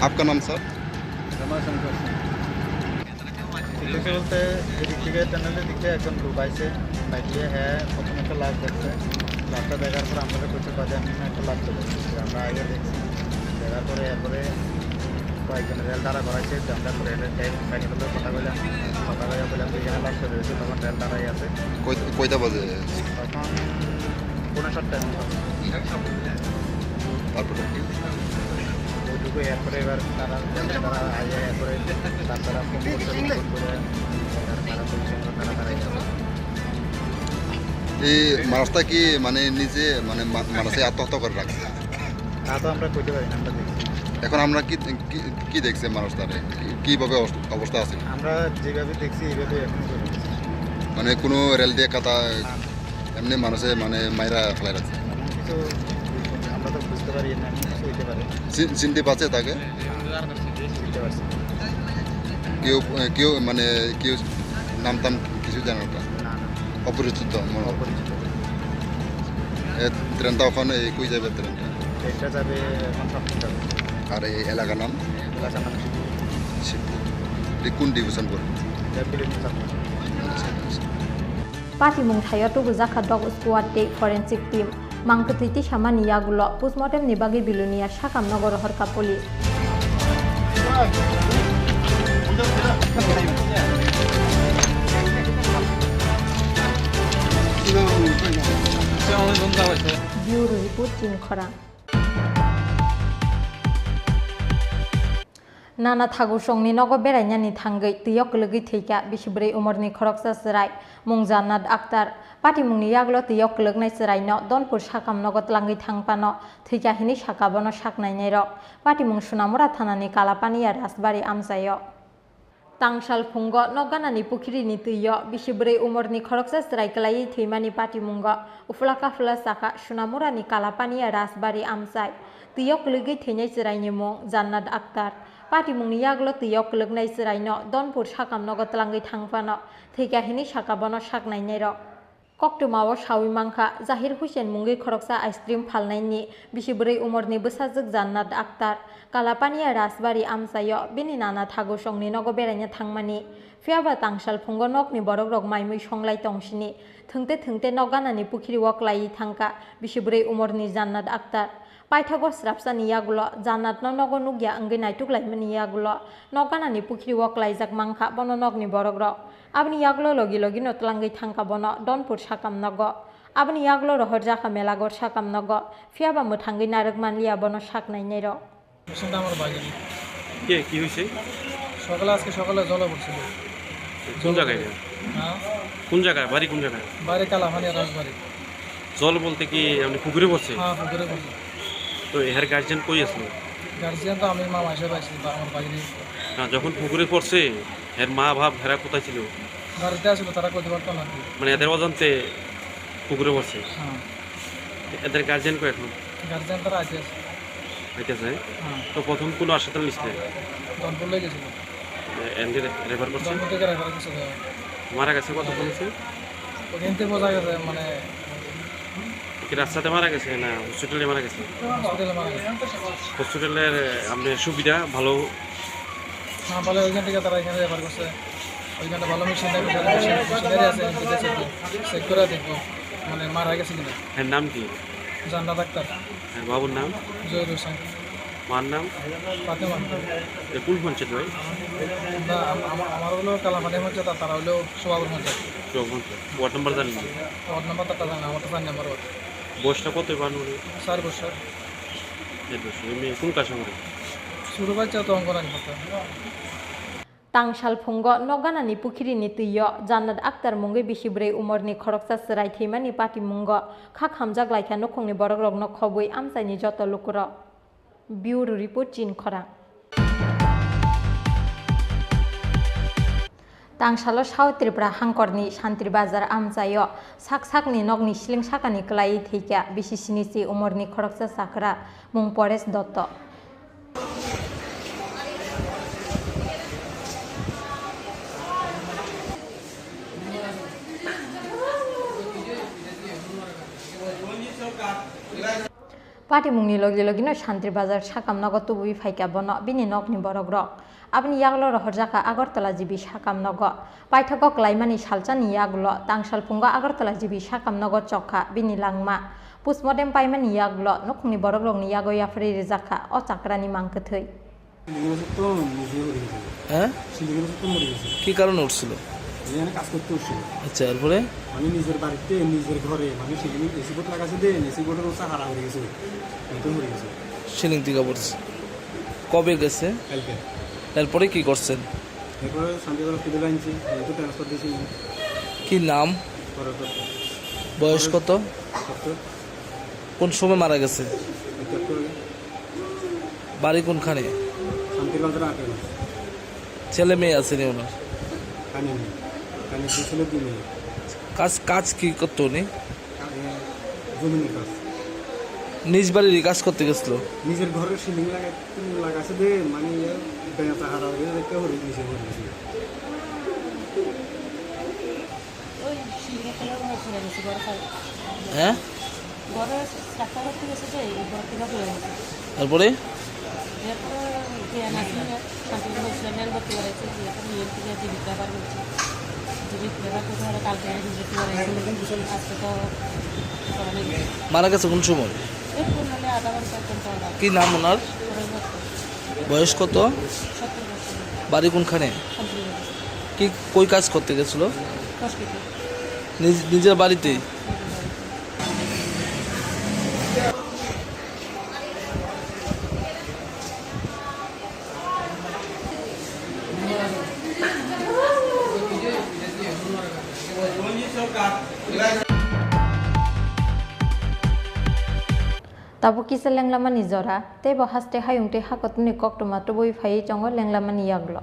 आपका नाम सर रमाशंकर দেখতে বলতে এদিক থেকে টানেলের দিকে একজন লোক আইসে লাগিয়ে হ্যাঁ প্রথমে একটা লাশ দেখছে লাশটা দেখার পর আমাদের করতে কাজে আমি একটা লাশ চলে আমরা আগে দেখছি দেখার পরে এরপরে কয়েকজনের রেল দ্বারা করাইছে তো আমরা রেলের মেকানিকের কথা বললাম বললাম যে এখানে লস করে রয়েছে তখন রেল দ্বারাই আছে কয়টা বাজে তখন 5:30 তারপরে ওইটুকু এরপরে এবার তারা রেলের দ্বারা আইয়া এরপরে তারপরে ফোন করে তারা বলছে তারা এই মানুষটা কি মানে নিজে মানে মানুষে আত্মহত্যা করে রাখছে তা তো আমরা কইতে পারি না আমরা দেখি এখন আমরা কি দেখছি মানুষটার কিভাবে অবস্থা আছে আমরা যেভাবে দেখছি এইভাবে এখন করে দিচ্ছি। মানে কোনো রেল দিয়ে কাটা এমনি মানুষে মানে মাইরা ফেলাই রাখছে এমন কিছু আমরা তো বুঝতে পারি না এমন কিছু হইতে পারে চিনতে পারছে তাকে বুঝতে পারছি কেউ কেউ মানে কেউ নাম টাম কিছু জানো না না অপরিচিত মনে হয়। অপরিচিত ট্রেনটা ওখানে কই যাবে ট্রেনটা ট্রেনটা যাবে এখন সব যাবে আর এই এলাকার নাম এলাকার নাম শিবপুর কোন ডিভিশন পড়ে Patimung thayo tugu zakha dog squad te forensic team mangkatiti samani yagulo postmortem ni bagi bilunia sakam nogor horka police Bureau report Jin Khorang Nana thagu songni nogo berainani thangai tiyok logi theika bisibrei umorni khoroksa serai mung Jannat Akhtar patimungni yaglo tiyok lognai serai no donpur sakam nogo tlangai thangpano theika hini sakabono saknai nei rok patimung Sunamura thanani kalapani ar rasbari amsayo Tangsal phungo noganani pukhrini tuyo bisibrei umorni khoroksa serai kalai theimani patimungo uflaka fla saka Sunamurani kalapani ar rasbari amsai tiyok logi theinai serai ni mung Jannat Akhtar Patimungni yaglo tiyok lognai serai no donpur sakam nogo tlangai thangpano theikahini sakabono saknai nei rok Koktumao sawi mangkha Zahir Hussein mungi khoroksa ice cream phalnaini bisibrei umorni bwsajak Jannat Akhtar kalapani rasbari amsayo bini nana thagu songni nogo beraina thangmani fiaba tangsal phungo nokni borok rok maimui songlai tongsini thungte noganani pukhri waklai thangka bisibrei umorni Jannat Akhtar Paithago srapsani yagulo Jannat no nogo nugya angge naituk laimani yagulo noganani pukhri waklai jak mangkha bono nogni borok rok abni yagulo logi no tlangai thangka bono donpur sakam nogo abni yagulo rohor jaka melagor sakam nogo fiaba muthangai narak manliya bono saknai nei rok patient আমার বাগিনি কি হয়েছে আজকে সকালে জলে পড়ছিল কোন জায়গায় হ্যাঁ কোন জায়গায় বাড়ি কোন জায়গায় বাইরে কালামানি রাজবাড়ি জল বলতে কি আপনি পুকুরে পড়ছে হ্যাঁ পুকুরে পড়ছে তো এর গার্জেন কই আসলো গার্জিয়ান তো আমি মামা এসে পাইছি আমার বাগিনি না যখন পুকুরে পড়ছে এর মা বাপ হেরা কোথায় ছিল বাড়িতে আসলো তারা করতে পারতো না মানে এদের অজান্তে পুকুরে পড়ছে হ্যাঁ এদের গার্জেন কই এখন গার্জিয়ান তারা আছে হইতেছে হ্যাঁ তো প্রথম কোনো হাসপাতাল নিচ্ছে দনপুর লেগে গেছিল এনকে রেফার করছে দনপুর থেকে রেফার কিছু মারা গেছে কত বলেছে ওখান থেকে বোঝা গেছে মানে কি রাস্তাতে মারা গেছে না হসপিটালে মারা গেছে হসপিটালে মারা গেছে হসপিটালের আপনার সুবিধা ভালো না বলে ওইখান থেকে তারা এখানে রেফার করছে ওইখানে ভালো মেশিনারি আছে চেক করে দেখবো মানে মারা গেছে কিনা এর নাম কি জান্নাত আক্তার হ্যাঁ বাবুর নাম জহির হোসেন মার নাম ফাতেমা কোন পঞ্চায়েত ভাই না আমার হলো কালামানি পঞ্চায়েত আর তারা হলো সোহাবুর পঞ্চায়েত ওয়ার্ড নাম্বার জানেন না ওয়ার্ড নাম্বার তারটা জানে আমার তো 4 নাম্বার ওয়ার্ড বয়সটা কত বানু 4 বছর এমনি কোন কাজ করে শুরু বাচ্চা তো অঙ্গনানি করতে Tangsal phungo noganani pukhrini tuyo Jannat Akhtar mungi bisibrei umorni khoroksa serai theimani patimungo khak hamjak laika nokhongni borok rok no khobui amsaini joto lukuro Bureau report Jin Khorang Tangsalo South Tripura hangkorni Santri Bazar amsayo sakni nogni siling sakani klai theika bisisini si umorni khoroksa sakra mung Pores Dotto Patimungni logi no Santri Bazar sakam nogo tubui faika bono bini nokni borok rok abni yaglo rohor jaka Agartala jibi sakam nogo paithago klaimani salchani yaglo tangsal phungo Agartala jibi sakam nogo chokha bini langma postmortem paimani yaglo nokni borok rokni yago yafri rijaka o chakrani mangkethei তো নিজে মরে গেছে, হ্যাঁ সিলিগুলো তো মরে গেছে, কি কারণে উঠছিল? এখানে কাজ করতে উঠছিল। আচ্ছা এরপরে মানে নিজের বাড়িতে নিজের ঘরে মানে সিলিং এসি বোর্ড লাগাছে দেন, এসি বোর্ডের ওসা হারা হয়ে গেছে, তো মরে গেছে সিলিং থেকে পড়ছে। কবে গেছে? কালকে। তারপরে কি করছেন? এরপরে শান্তিগড় ফিরে আনছি, তো ট্রান্সফার দিয়েছি। কি নাম, বয়স কত, কোন সময় মারা গেছে, বাড়ি কোনখানে, শান্তিগঞ্জের আগে ছেলে মেয়ে আছে নি ওনার? কানে নেই, কানে ছিল দিনে কাজ কাজ কি করতো উনি? জমিনের কাজ। নিজ বাড়ির কাজ করতে গেছিল? নিজের ঘরের সিলিং লাগাছে দে, মানে বেড়াতে হারা হয়ে দেখতে হরে নিচে হয়ে গেছে। হ্যাঁ তারপরে মারা গেছে কোন সময়? কি নাম ওনার, বয়স কত, বাড়ি কোনখানে, কি কই কাজ করতে গেছিল? নিজের বাড়িতে? Tabu kisa lenglamani zora, te bahaste hayung te hakotuni kok tomato boy fai jongo lenglamani yaglo.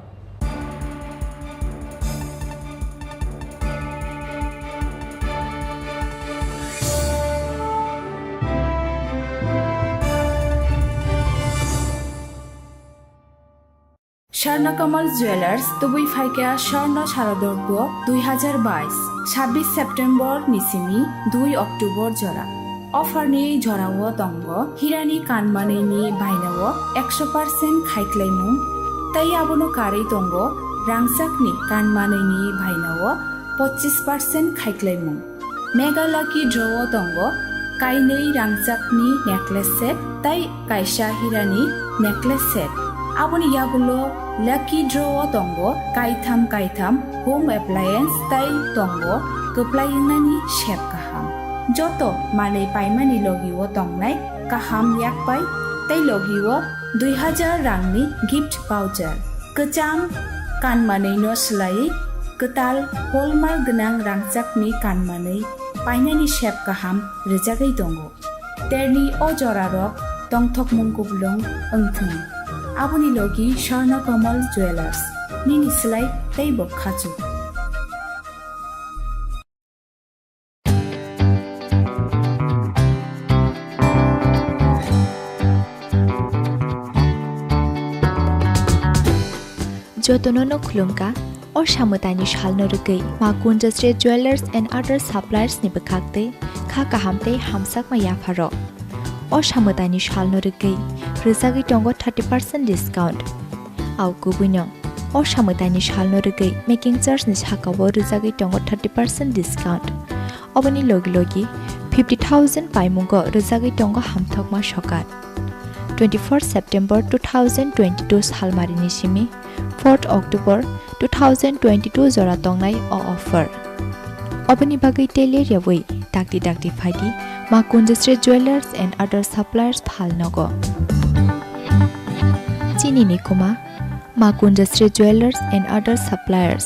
Swarnakamal jewellers দুবই ফাইকা স্বর্ণ শারদর্ঘ 2022 26 সেপ্টেম্বর নিসিমি 2 অক্টোবর জরা অফারনি জরাও দঙ্গ হিরানি কানমানেনি বাইনাও 100% খাইক্লাইমু তাই আবনো কারে দঙ্গ রাংসাকনি কানমানেনি বাইনাও 25% খাইক্লাইমু মেগালাকি ড্রও দঙ্গ কাইনেই রাংসাকনি নেকলেস সেট তাই কাইসা হিরানি necklace set aboni yagulo lucky draw tongo kaitham home appliance tai tongo keplainani shep kaham joto mane paimani logiwo tongnai kaham yakpai tai logiwo 2000 rangni gift voucher kecham kanmanei no slai ketal hallmark gnang rangchakni kanmanei painani shep kaham rejagai tongo terni ojorarok tongthok mungkublong engthung aboni logi Swarnakamal jewellers nini slai teibo khachu jotonono khulungka or samutani shalno rugei ma kunjastre jewelers and other suppliers ni bekhakte kha kahamte hamsak ma yafaro or samutani shalno rugei rizagi tongo 30% discount au kubuino or samutani shalno rugei making charge ni sakabo rizagi tongo 30% discount obani logi 50,000 paimungo rizagi tongo hamthokma sokat 24 September 2022 salmarini simi 4 October 2022 jora tongnai o offer obani bagai tele yawei dakti phaidi ma kunjastre jewelers and other suppliers phalnogo chini nikuma ma kunjastre jewelers and other suppliers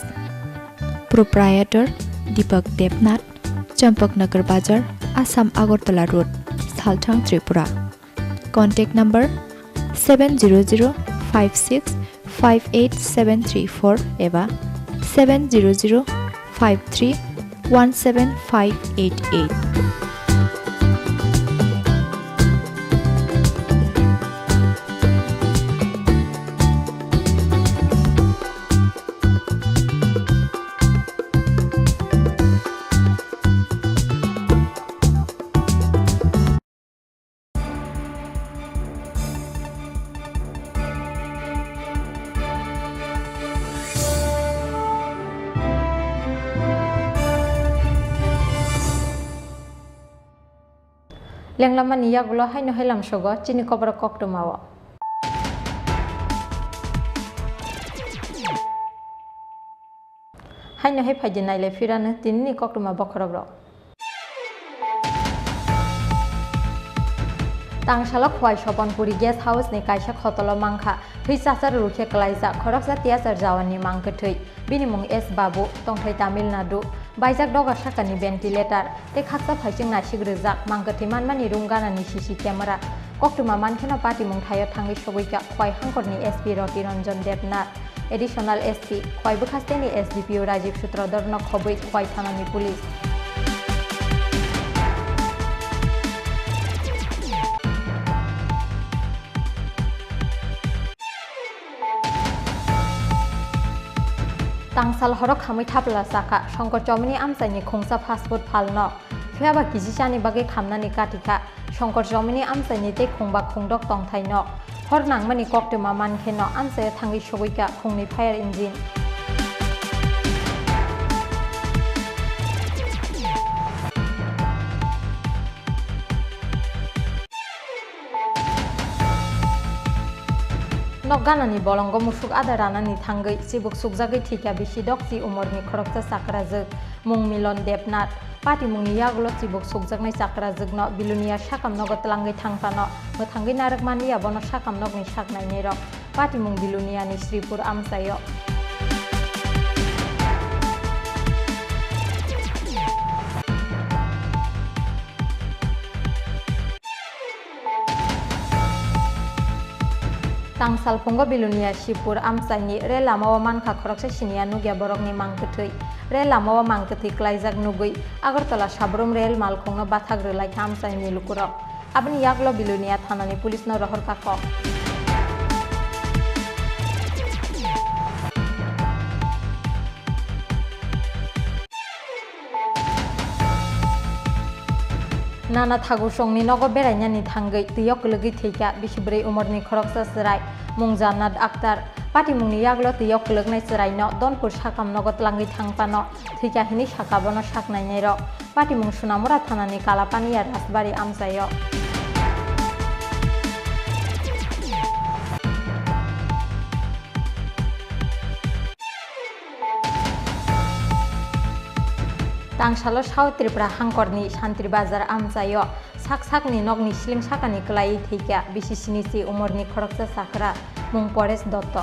proprietor Deepak Debnath Champaknagar Bazar Assam Agartala Road Salthang Tripura contact number 70056587734 eva 70053175588 Lenglamani yagulo haino helam sogo chini kobra koktomawo haino hai phaijin naile firano tinni koktuma bokhorok rok Tangshala khwai Sopanpuri guest house ni kaisa khotolo mangkha thwisasar rukhe klaisa khoroksa tiasar jawani mangkthei bini mung S Babu tongthai Tamil Nadu baijak doga sakani ventilator te khaksa phaising nasik rijak mangkthei manmani runganani CC camera koktuma mankhena party mung thayo thangi sogoika khwai hangkorni SP Roti Ranjan Debnath additional SP khwai bukhasteni SDPO Rajiv Sutrodar no khoboi khwai thanani police Tangsal horok khamui thapla saka Shankar Chomini amsaini khongsa fast food phalno phiaba kijisani bage khamnani katika Shankar Chomini amsaini te khongba khongdok tongthaino hor nangmani koktuma mankheno amsae thangi sogoika khongni fire engine Ganani bolongo musuk ada ranani thangai sibuk sukjagai thika bisi dokti umorni khorokta sakrajak mung Milon Debnath pati mungni yaglo sibuk sukjaknai sakrajak no bilunia sakam nogo tlangai thangpano mothangai narakmani abono sakam nogni saknaini rok pati mung bilunia ni Sripur amsayo Tangsal Pongo Bilunia Sipur Amsaini Re Lamawa Manka Khoroksa Sinia Nugia Borokni Mangkthei Re Lamawa Mangkthei Klaijak Nugui Agartala Sabrum Rail Malkhongno Bathagrelai Amsaini Lukurok Abni Yaglo Bilunia Thanani Police no Rohor Kakok Nana Thagur Songni Nogo Berainani Thangai Tiyok Lugi Thika Bisibrei Umorni Khoroksa Serai Mung Jannat Akhtar Pati Mungni Yaglo Tiyok Lugnai Serai no Donpur Sakam Nogo Tlangai Thangpano Thika Hini Sakabono Saknainai ro Pati Mung Sunamura Thanani Kalapani Rasbari Amsayo Tangsalo South Tripura Hangkorni Santri Bazar Amsayo Sak-sakni nogni slim sakani klai thika bisisini si umorni khoroksa sakra mung Pores Dotto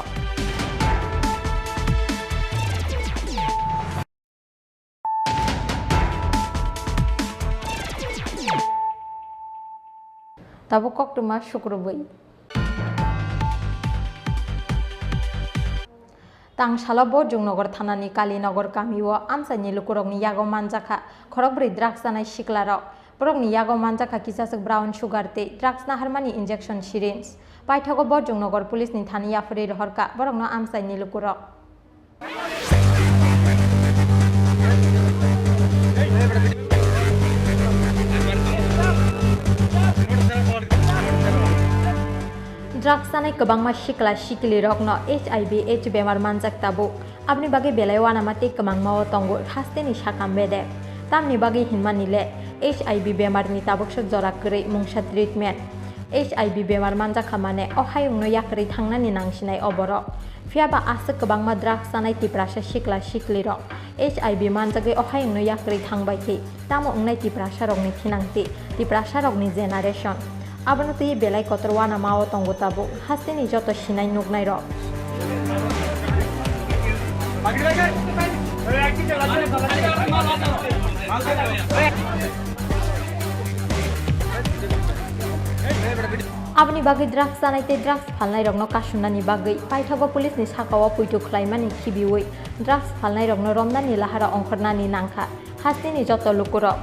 Tabo koktuma Shukrubui Tangshala Bojongnogar Thanani Kalinagar Kamiwo amsaini lukurokni yago manjaka khorokbrei drugs janai siklarok borokni yago manjaka kisasuk brown sugar te drugs naharmani injection syringe paithago Bojongnogar police ni thani yafrei rohorka borokno amsaini lukurok Drugs janai kwbangma sikla sikli rokno HIV/AIDS bemar manjak tabo abni bagi belai wanamate kwbangma tongo hasteni sakam bede tamni bagi hinmanile HIV bemarni taboksok jora kwrei mungsa treatment HIV bemar manjak mane ohayungno yakrei thangnani nangsinai oborok phiaba asuk kwbangma drugs janai tiprasa sikla sikli rok HIV manjagai ohayungno yakrei thangbai the tamo ungnai tiprasa rokni thinangti tiprasa rokni generation Abano tui belai kotor wana mao tongo tabo hasteni joto sinai nugnai rok Abni bagi drugs janai te drugs phalnai rokno kasunani bagi paithago police ni sakao puitu khlaimani khibiui drugs phalnai rokno romdani lahara ongkhornani nangkha hasteni joto lukurok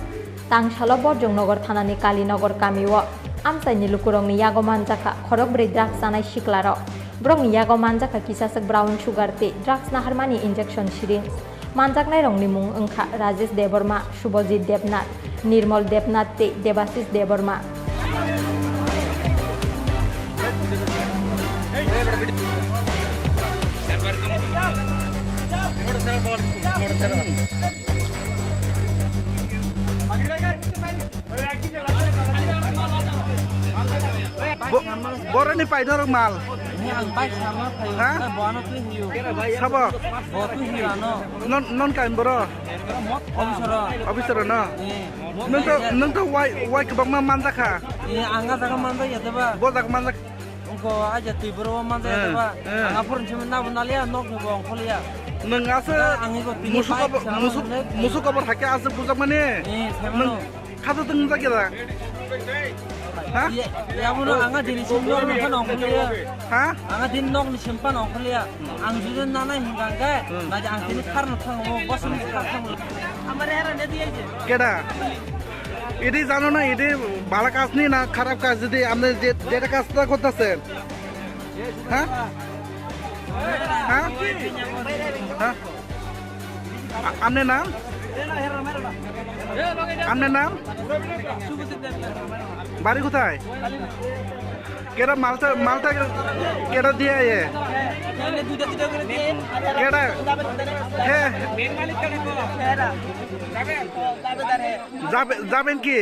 Tangshala Bojongnogar Thanani Kalinagar Kamiwo amsaini lukurokni yago manjaka khorokbrei drugs janai siklarok borokni yago manjaka kisasuk brown sugar te drugs naharmani injection syringe manjaknai rokni mung wngkha Rajesh Deborma Subhajit Debnath Nirmal Debnath te Debasis Deborma Bora ni paidor mal. ha sabo non kain boro officer no nung to wai kebang ma manza kha anga jaga manda ya deba bo jak manza ko aja ti bro manda ya deba anga purun chimna bunalia nok bo kholia nung ase musu kabor hake ase bujak mane nung khado tung jakira ha ya buno anga dini simno no kholia ha anga din nok ni simpan no kholia ang juden nana hinganga na ja ang tin kharno thang mo bosun thang amare hera ne diye কেডা এটি জানো না এটি ভালো কাজ নেই না খারাপ কাজ যদি আপনি যেটা কাজটা করতেছেন হ্যাঁ হ্যাঁ হ্যাঁ আপনার নাম আপনার নাম বাড়ি কোথায় কেডা মালটা কেডা দিয়ে কেডা হ্যাঁ যাবেন কি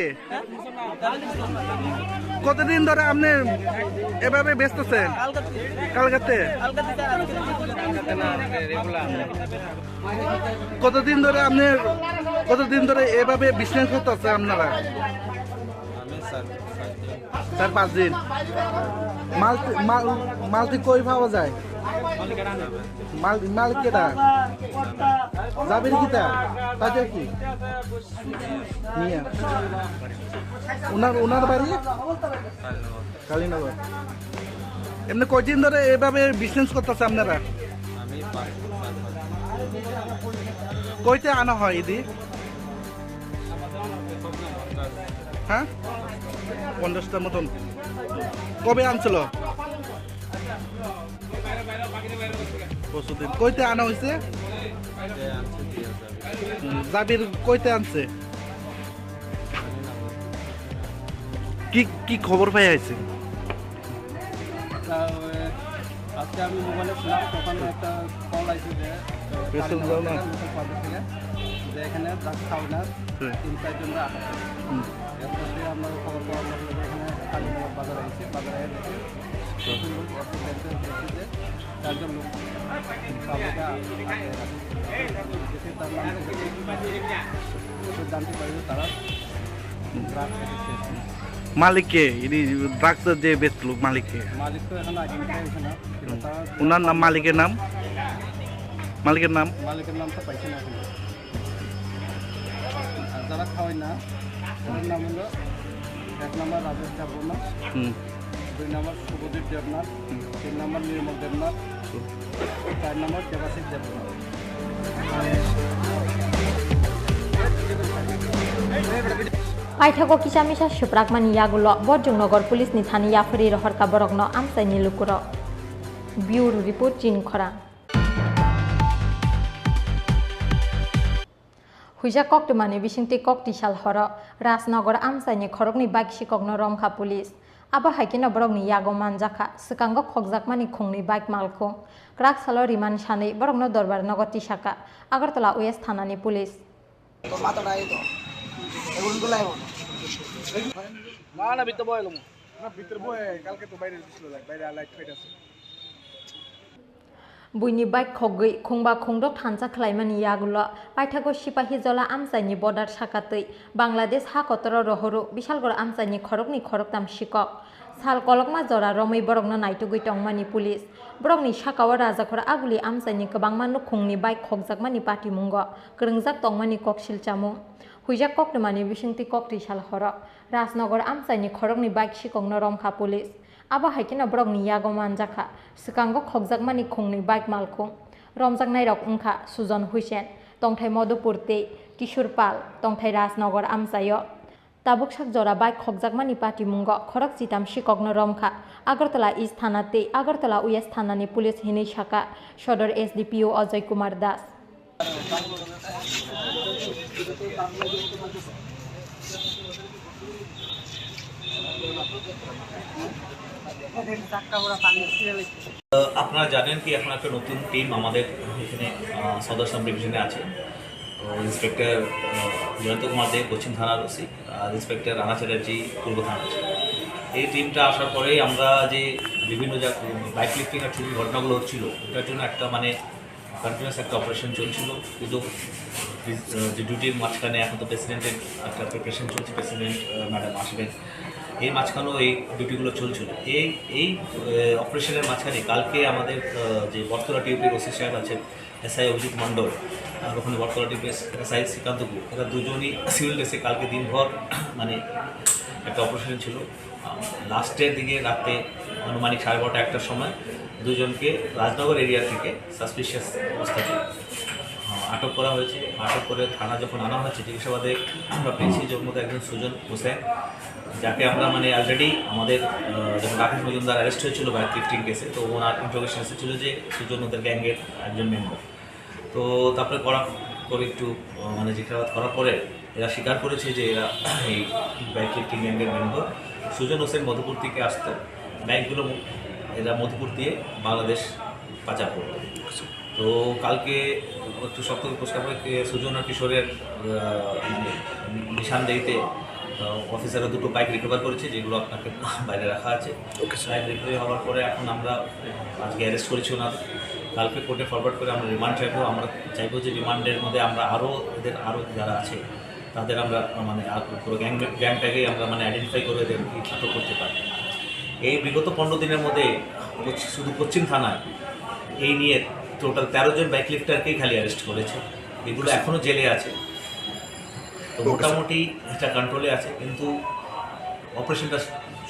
কতদিন ধরে আপনি এভাবে বেচতেছেন কালকাতে কতদিন ধরে এভাবে বিজনেস করতেছে আপনারা 4-5 দিন মালটি কই পাওয়া যায় মাল কেটা যাবেন কিটা তাতে কি নিয়া উনার বাড়ি কালীনগর এমনি কয়দিন ধরে এভাবে বিজনেস করতেছে আপনারা কইতে আনা হয় ইদি হ্যাঁ 50টার মতন কবে আনছিল পরশুদিন কইতে আনা হয়েছে জাবির কইতে আনছে কি খবর পাই আছে আজকে আমি মোবাইলে ছিলাম তখন একটা কল আসছে যে এখানে ড্রাগস খাওয়ানোর 3-4 জন আসছে এরপর আমরা খবর পাওয়ার মতো এখানে কালীনগর বাজার আসছে বাজারে দেখে 4 জন লোক জানতে পারি তারা মালিককে ড্রাগস যে বেচল মালিককে মালিক তো এখন আইডেন্টিফাই হয়েছে না ওনার নাম মালিকের নাম তো পাইছে না আর যারা খাওয়াই না তাদের নাম হলো 1 নম্বর রাজেশ দেবনাথ 2 নম্বর শুভদীপ দেবনাথ 3 নম্বর নির্মল দেবনাথ 4 নম্বর Debashis Debnath Paithago kisamisha shuprakmani yagulo Borjongnogor Police ni thani yafari rohar ka borokno amsaini lukuro Bureau Report Chin Khora Huja koktumani bisingti kokti shal horo Rasnogor amsaini khorokni bike shikokno romkha police Aba haikina borokni yago manjaka Sukango khokjakmani khongni bike malko Krak salo riman shani borokno dorbar nogoti shaka Agartala US thanani police Buini bike khogui khongba khongdok thansa khlaimani yagulo paithago sipahi jola amsaini border sakatui Bangladesh ha kotoro rohoro Bishalgor amsaini khorokni khoroktam sikok sal kolokma jora romai borokno naitugui tongmani police borokni sakawa rajakhor aguli amsaini kwbangma khongni bike khokjakmani patimungo krengjak tongmani koksil chamung Huijak koktumani bisingti kokti sal horo Rasnogor amsaini khorokni bike sikokno romkha police Aba haikina borokni yago manjaka Sukango khokjakmani khongni bike malkhung romjaknai rok ungkha Sujon Hussein tongthai Modupurte Kishore Pal tongthai Rasnogor amsayo Tabuk sak jora bike khokjakmani patimungo khorok chitam sikokno romkha Agartala East Thanate Agartala West Thanani police hinei saka Sodor SDPO Ajay Kumar Das আপনারা জানেন কি এখন একটা নতুন team আমাদের এখানে সদর sub ডিভিশনে আছে ইন্সপেক্টর জয়ন্ত কুমার দে পশ্চিম থানার ওসি আর ইন্সপেক্টর রানা চ্যাটার্জি পূর্ব থানা এই টিমটা আসার পরেই আমরা যে বিভিন্ন বাইক লিফটিংয়ের চুরি ঘটনাগুলো হচ্ছিল, এটার জন্য একটা মানে কন্টিনিউয়াস একটা অপারেশন চলছিল। কিন্তু যে ডিউটির মাঝখানে এখন তো প্রেসিডেন্টের একটা প্রিপারেশন চলছে, প্রেসিডেন্ট ম্যাডাম আসবেন, এই মাঝখানেও এই ডিউটিগুলো চলছিল। এই অপারেশনের মাঝখানে কালকে আমাদের যে বটতলা টিউপির ওসি সাহেব আছেন, এসআই অভিজিৎ মণ্ডল, আর ওখানে বটতলা টিউপির এসআই শ্রীকান্ত গু, এরা দুজনই সিভিল ড্রেসে কালকে দিনভর মানে একটা অপারেশন ছিল। লাস্টের দিকে রাতে আনুমানিক 12:30 একটার সময় দুজনকে রাজনগর এরিয়া থেকে সাসপিশিয়াস অবস্থাতে আটক করা হয়েছে। আটক করে থানা যখন আনা হয়েছে, জিজ্ঞাসাবাদে আমরা পেয়েছি যে ওর মধ্যে একজন সুজন হোসেন, যাকে আমরা মানে অলরেডি আমাদের যখন রাকেশ মজুমদার অ্যারেস্ট হয়েছিল বাইক লিফটিং কেসে, তো ওনার ইন্ট্রোগেশন এসেছিল যে সুজন ওদের গ্যাংয়ের একজন মেম্বার। তো তারপরে করে একটু মানে জিজ্ঞাসাবাদ করার পরে এরা স্বীকার করেছে যে এরা এই বাইক লিফটিং গ্যাংয়ের মেম্বার। সুজন হোসেন মধুপুর থেকে আসতো, বাইকগুলো এরা মধুপুর দিয়ে বাংলাদেশ পাচার করতো। তো কালকে একটু শক্ত প্রশ্ন করে সুজন আর কিশোরের নিশানদেহিতে অফিসাররা দুটো বাইক রিকভার করেছে, যেগুলো আপনাকে বাইরে রাখা আছে। বাইক রিকভারি হওয়ার পরে এখন আমরা আজকে অ্যারেস্ট করেছি ওনাদের। কালকে কোর্টে ফরওয়ার্ড করে আমরা রিমান্ড চাইবো। আমরা চাইবো যে রিমান্ডের মধ্যে আমরা এদের আরও যারা আছে তাদের আমরা মানে পুরো গ্যাংটাকেই আমরা মানে আইডেন্টিফাই করে এদের আটক করতে পারি। এই বিগত 15 দিনের মধ্যে শুধু পশ্চিম থানায় এই নিয়ে টোটাল 13 জন বাইক লিফটারকেই খালি অ্যারেস্ট করেছে। এগুলো এখনও জেলে আছে। তো মোটামুটি এটা কন্ট্রোলে আছে, কিন্তু অপারেশনটা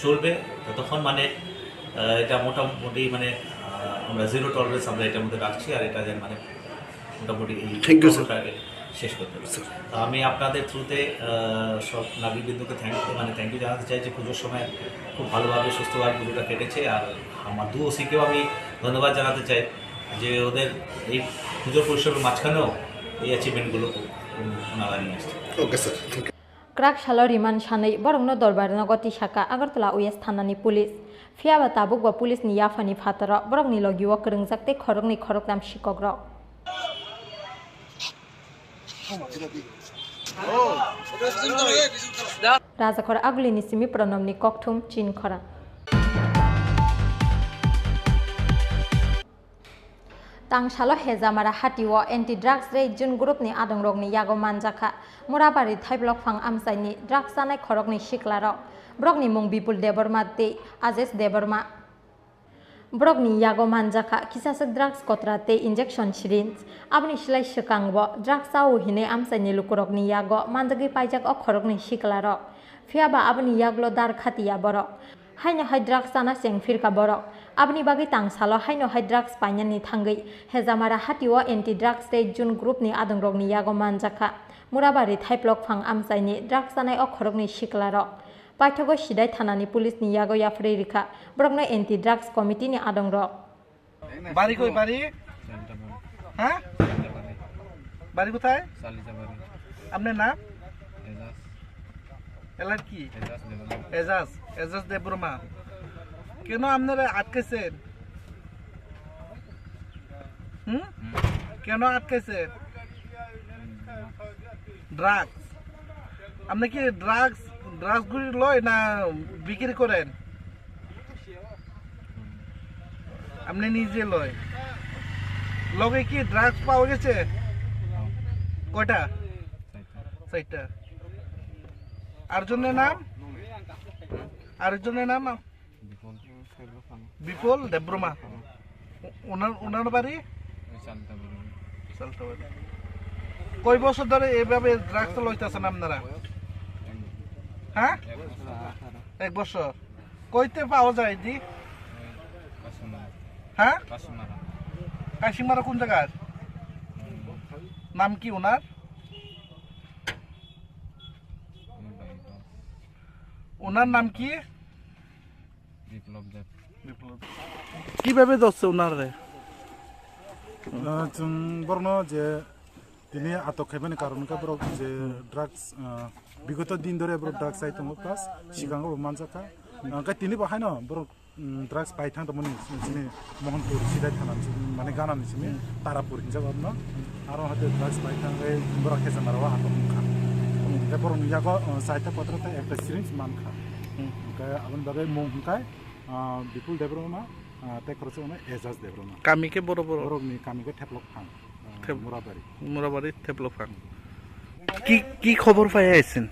চলবে ততক্ষণ মানে এটা মোটামুটি মানে আমরা জিরো টলারেন্স আমরা এটার মধ্যে রাখছি, আর এটা যেন মানে মোটামুটি এই কন্ট্রোলটাকে শেষ করতে হবে। তো আমি আপনাদের থ্রুতে সব নাগরিকবৃন্দকে থ্যাংক ইউ জানাতে চাই যে পুজোর সময় খুব ভালোভাবে সুস্থভাবে পুজোটা কেটেছে। আর আমার দু ওসিকেও আমি ধন্যবাদ জানাতে চাই যে ওদের এই পুজোর পরিষেবার মাঝখানেও এই অ্যাচিভমেন্টগুলো ওনারা নিয়ে আসছে। Okay sir. ক্রাক সালো রিমান সাनै বরংनो दरबार नगति साका आगरतला उएस थानानि पुलिस फियाबा ताबुक बा पुलिसनि याफानि फातर बरंनि लगिव करंजाकते खरगनि खरगनाम शिकग्र राजाखर आगुलिनि सिमि प्रणमनि ककथुम चिनखरा तांसालो हेजामारा हाटिओ एंटी ड्राग्स रे जुन ग्रुपनि आदंरगनि यागो मानजाखा मुराबारि थाइब्लक फां आमसाइनि ड्राग्स जानाय खरगनि सिख्लार ब्रगनि मुं बिपुल देबरमा ते आजेस देबरमा ब्रगनि यागो मानजाखा किसासक ड्राग्स कतराते इंजेक्शन सिरिंज आबनि सिलाय सकांगबो ड्राग्स आउ हिने आमसाइनि लुकुरगनि यागो मानजागि पाइजाक अ खरगनि सिख्लार फियाबा आबनि यागलो दार खातिया बरक हाइनो हाइ ड्राग्स जाना सें फिरका बरक आबनि बागै तांसालो हाइनो हाइ ड्राग्स पाइनानि थांगै हेजामारा हाटिओ एंटी ड्राग्स रे जुन ग्रुपनि आदंरगनि यागो मानजाखा मुराबारि थाइब्लक फां आमसाइनि ड्राग्स जानाय अ खरगनि सिख्लार पाठ्यगो सिदाय थानानि पुलिसनि यागो याफ्रे रिखा ब्रगनो एंटी ड्राग्स कमिटिनि आदंरग বাড়ি কই বাড়ি হ্যাঁ বাড়ি কোথায় আপনার নাম এলার কি এজাজ এজাজ দেববর্মা কেন আপনারা আটকেছেন কেন আটকেছেন ড্রাগস আপনি কি ড্রাগসগুলি লয় না বিক্রি করেন আপনি নিজে লয় লগে কি ড্রাগস পাওয়া গেছে কয়টা 4টা আরেকজনের নাম বিপুল দেববর্মা ওনার বাড়ি কয় বছর ধরে এইভাবে ড্রাগস লইতেছেন আপনারা হ্যাঁ 1 বছর কইতে পাওয়া যায় দি হ্যাঁ কাশিমারা কোন জায়গার নাম কি ওনার নাম কি কিভাবে ধরছে ওনারে বর্ণ যে তিনি আটক খাইবেন কারণ যে ড্রাগস বিগত দিন ধরে ড্রাগস আইটেম প্লাস সিগাঙ্গ মানজাকা তিনি বাহাই ন বড় ড্রাগস পাই থাকতোমोन যিনি মোহনপুর সিদাই থানা মানে গানাनि সিমি তারাপুর হিনজাব ন আর হাতে ড্রাগস পাই থাঙ্গে বড় হেজামারাও আটক খা তে বড় ইয়াগো সাইতা পত্রতে একটা সিরিঞ্জ মানখা আবন বাগে মুং হকাই বিপুল দেব্রমা তাই খরচ এজাজ দেব্রমা কামিকে বড় বড় বরকনি কামিকে ঠেপলক ফাং মুরাবাড়ি মোরাবাড়ি থেপলফান কি খবর পাই আছেন?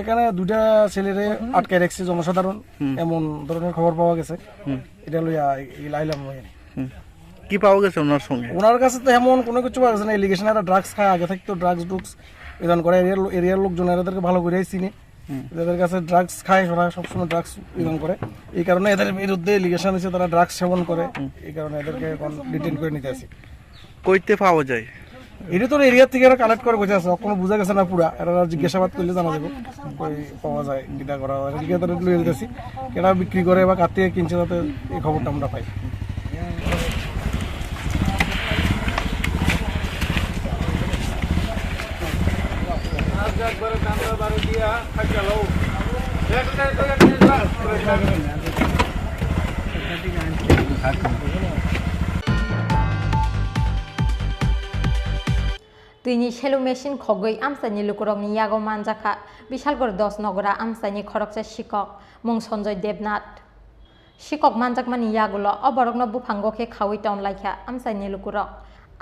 এখানে দুটা ছেলেরে আটকে রাখছে জনসাধারণ, এমন ধরনের খবর পাওয়া গেছে। এটা লইয়া আইলাম। কি পাওয়া গেছে ওনার সঙ্গে? ওনার কাছে তো এমন কোনো কিছু পাওয়া গেছে না। এলিগেশন এরা ড্রাগস খায়, আগে থেকে তো ড্রাগস বিধান করে। এরিয়ার লোকজন এদেরকে ভালো করে চিনে, এদের কাছে ড্রাগস খায়, ওরা সবসময় ড্রাগস বিধান করে। এই কারণে এদের বিরুদ্ধে এলিগেশন হয়েছে তারা ড্রাগস সেবন করে। এই কারণে এদেরকে এখন ডিটেইন করে নিতে আসি। কইতে পাওয়া যায়? এটা তো এরিয়া থেকে এরা কালেক্ট করে বসে আছে, কোনো বোঝা গেছে না পুরা। এরা জিজ্ঞাসাবাদ করলে জানা যাবে কই পাওয়া যায়, গীতা করা হয়। এদিকে তো লুয়ে দিতেছি, কেনা বিক্রি করে বা কার থেকে কিনছে, যাতে এই খবরটা আমরা পাই। Tuini shelu machine khogoi amsani lukurokni yago manjaka Bishalgor 10 nogora amsani khoroksa shikok mung Sonjoy Debnath Shikok manjakmani yagulo oborokno buphangoke khawi taun laikha amsani lukurok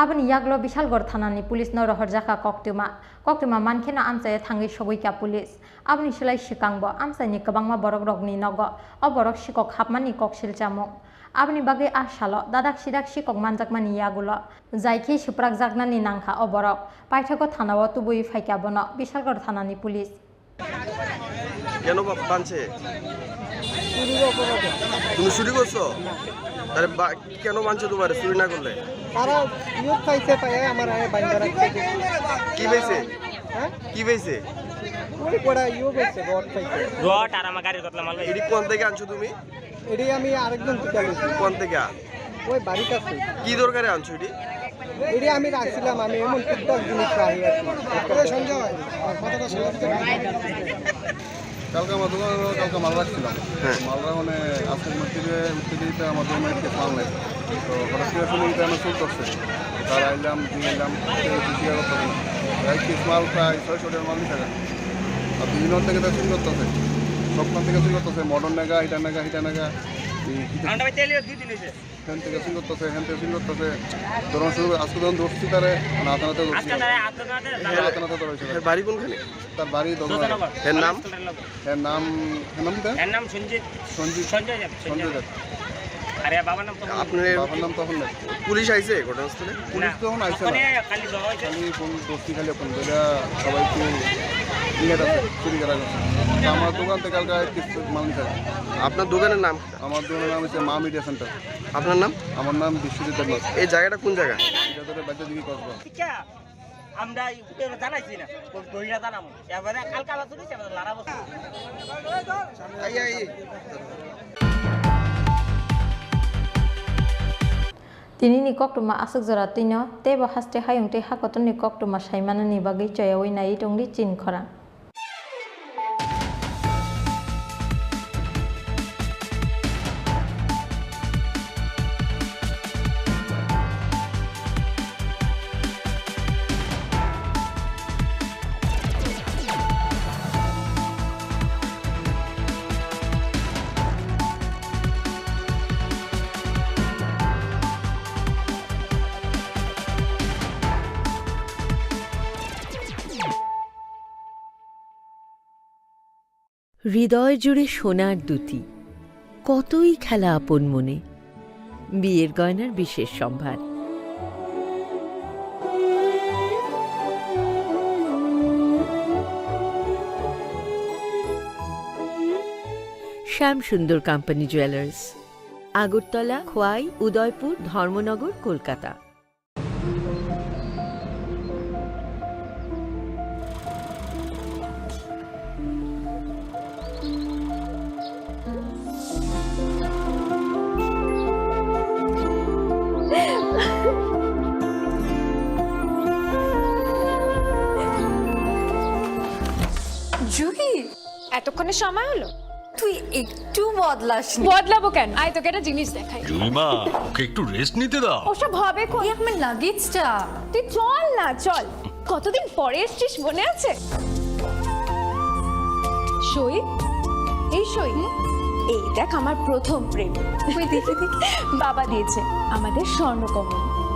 Abani yaglo Bishalgor thanani police no rohorjaka koktuma mankhena amsaye thangi shogoika police Abani shilai shikangbo amsani kabangma borokrokni nogo oborok shikok hapmani kokshil chamung Abni bagai asalo dadak sidak shikok manjakmani yagulo jaiki suprak jagnani nangkha oborok paithako thanao tubui phaikabono Bishalgor thanani police কেন বানছে? তুমি চুরি করছো? আরে কেন বানছো তোমার চুরি না করলে? তারা ইউথ পাইছে পায় আমার আয় বাইন্দা রাখছে। কি পাইছে? হ্যাঁ কি পাইছে? ওই পড়া ইউ পাইছে, রড পাইছে। রড আর আমার গাড়ির কথা মালবা। এডি কোন থেকে আনছো তুমি? এডি আমি আরেকজন থেকে আনছি। কোন থেকে? ওই বাড়ি কাছে। কি দরকারে আনছো এডি? এডি আমি রাখছিলাম, আমি এমন টুকটাক জিনিস রাখি আর কি। ওই সঞ্জয় মাথাটা সামলাতে কালকে আমার দোকানে কালকে মাল রাখছিলাম। হ্যাঁ মালরা মানে আজকের মধ্যে উত্তেজিত আমার দোকানে একটা মাল নেই, তো হঠাৎ করে শুনে এটা আমার চুল করছে। তার আইলাম দিয়ে এলাম জিজ্ঞাসা করতে হবে না কিস মাল প্রায় 600 টাকার মাল নিতে যায়। আর বিভিন্ন থেকে তো চুরি করতেছে, সবখান থেকে চুরি করতেছে, মডার্ন নাগা এটা নাগা হিটা নাগা এখান থেকে চুরি করতেছে, এখান থেকে চুরি করতেছে। ধরুন শুরু আজকে যখন ধরছি তারে হাতানাতে ধরছি, হাতানাতে ধরেছে। বাড়ি কোনখানে? তার বাড়ি এর নাম সঞ্জয় দত্ত। আপনার বাবার নাম তখন নেই। পুলিশ আইছে ঘটনাস্থলে? পুলিশ তখন আইছে না, খালি ফোন করছি, খালি ফোন করে সবাই একটু নিয়ে চুরি করা গেছে। আমার দোকান থেকে কালকে কিছু মাল নিতে। আপনার দোকানের নাম? আমার দোকানের নাম হচ্ছে মা মিডিয়া সেন্টার। আপনার নাম? আমার নাম বিশ্বজিৎ দেবনাথ। এই জায়গাটা কোন জায়গা? এটা তোর বাচ্চা দিকে কসবা। আমরা জানাইছি না, দইরা জানামু এবারে কালকা বাসুরি এবারে লারা Basu Tini ni koktuma asuk jora tino tebo haste hayung te hakoton ni koktuma saimana ni bagai joyawai nai tongri chin khora হৃদয় জুড়ে সোনার দুটি কতই খেলা আপন মনে বিয়ের গয়নার বিশেষ সম্ভার শ্যামসুন্দর কোম্পানি জুয়েলার্স আগরতলা খোয়াই উদয়পুর ধর্মনগর কলকাতা জুহি এতক্ষণে সময় হলো তুই একটু বদলাসনি বদলাবো কেন আয় তোকে একটা জিনিস দেখাই জুইমা ওকে একটু রেস্ট নিতে দাও ওসব হবে কোন এই আমার লাগেজটা তুই চল না চল কতদিন পরে এসেছিস মনে আছে সই এই সই এই দেখ আমার প্রথম প্রেম। ওই দেখে দেখে বাবা দিয়েছে আমাদের স্বর্ণকমল।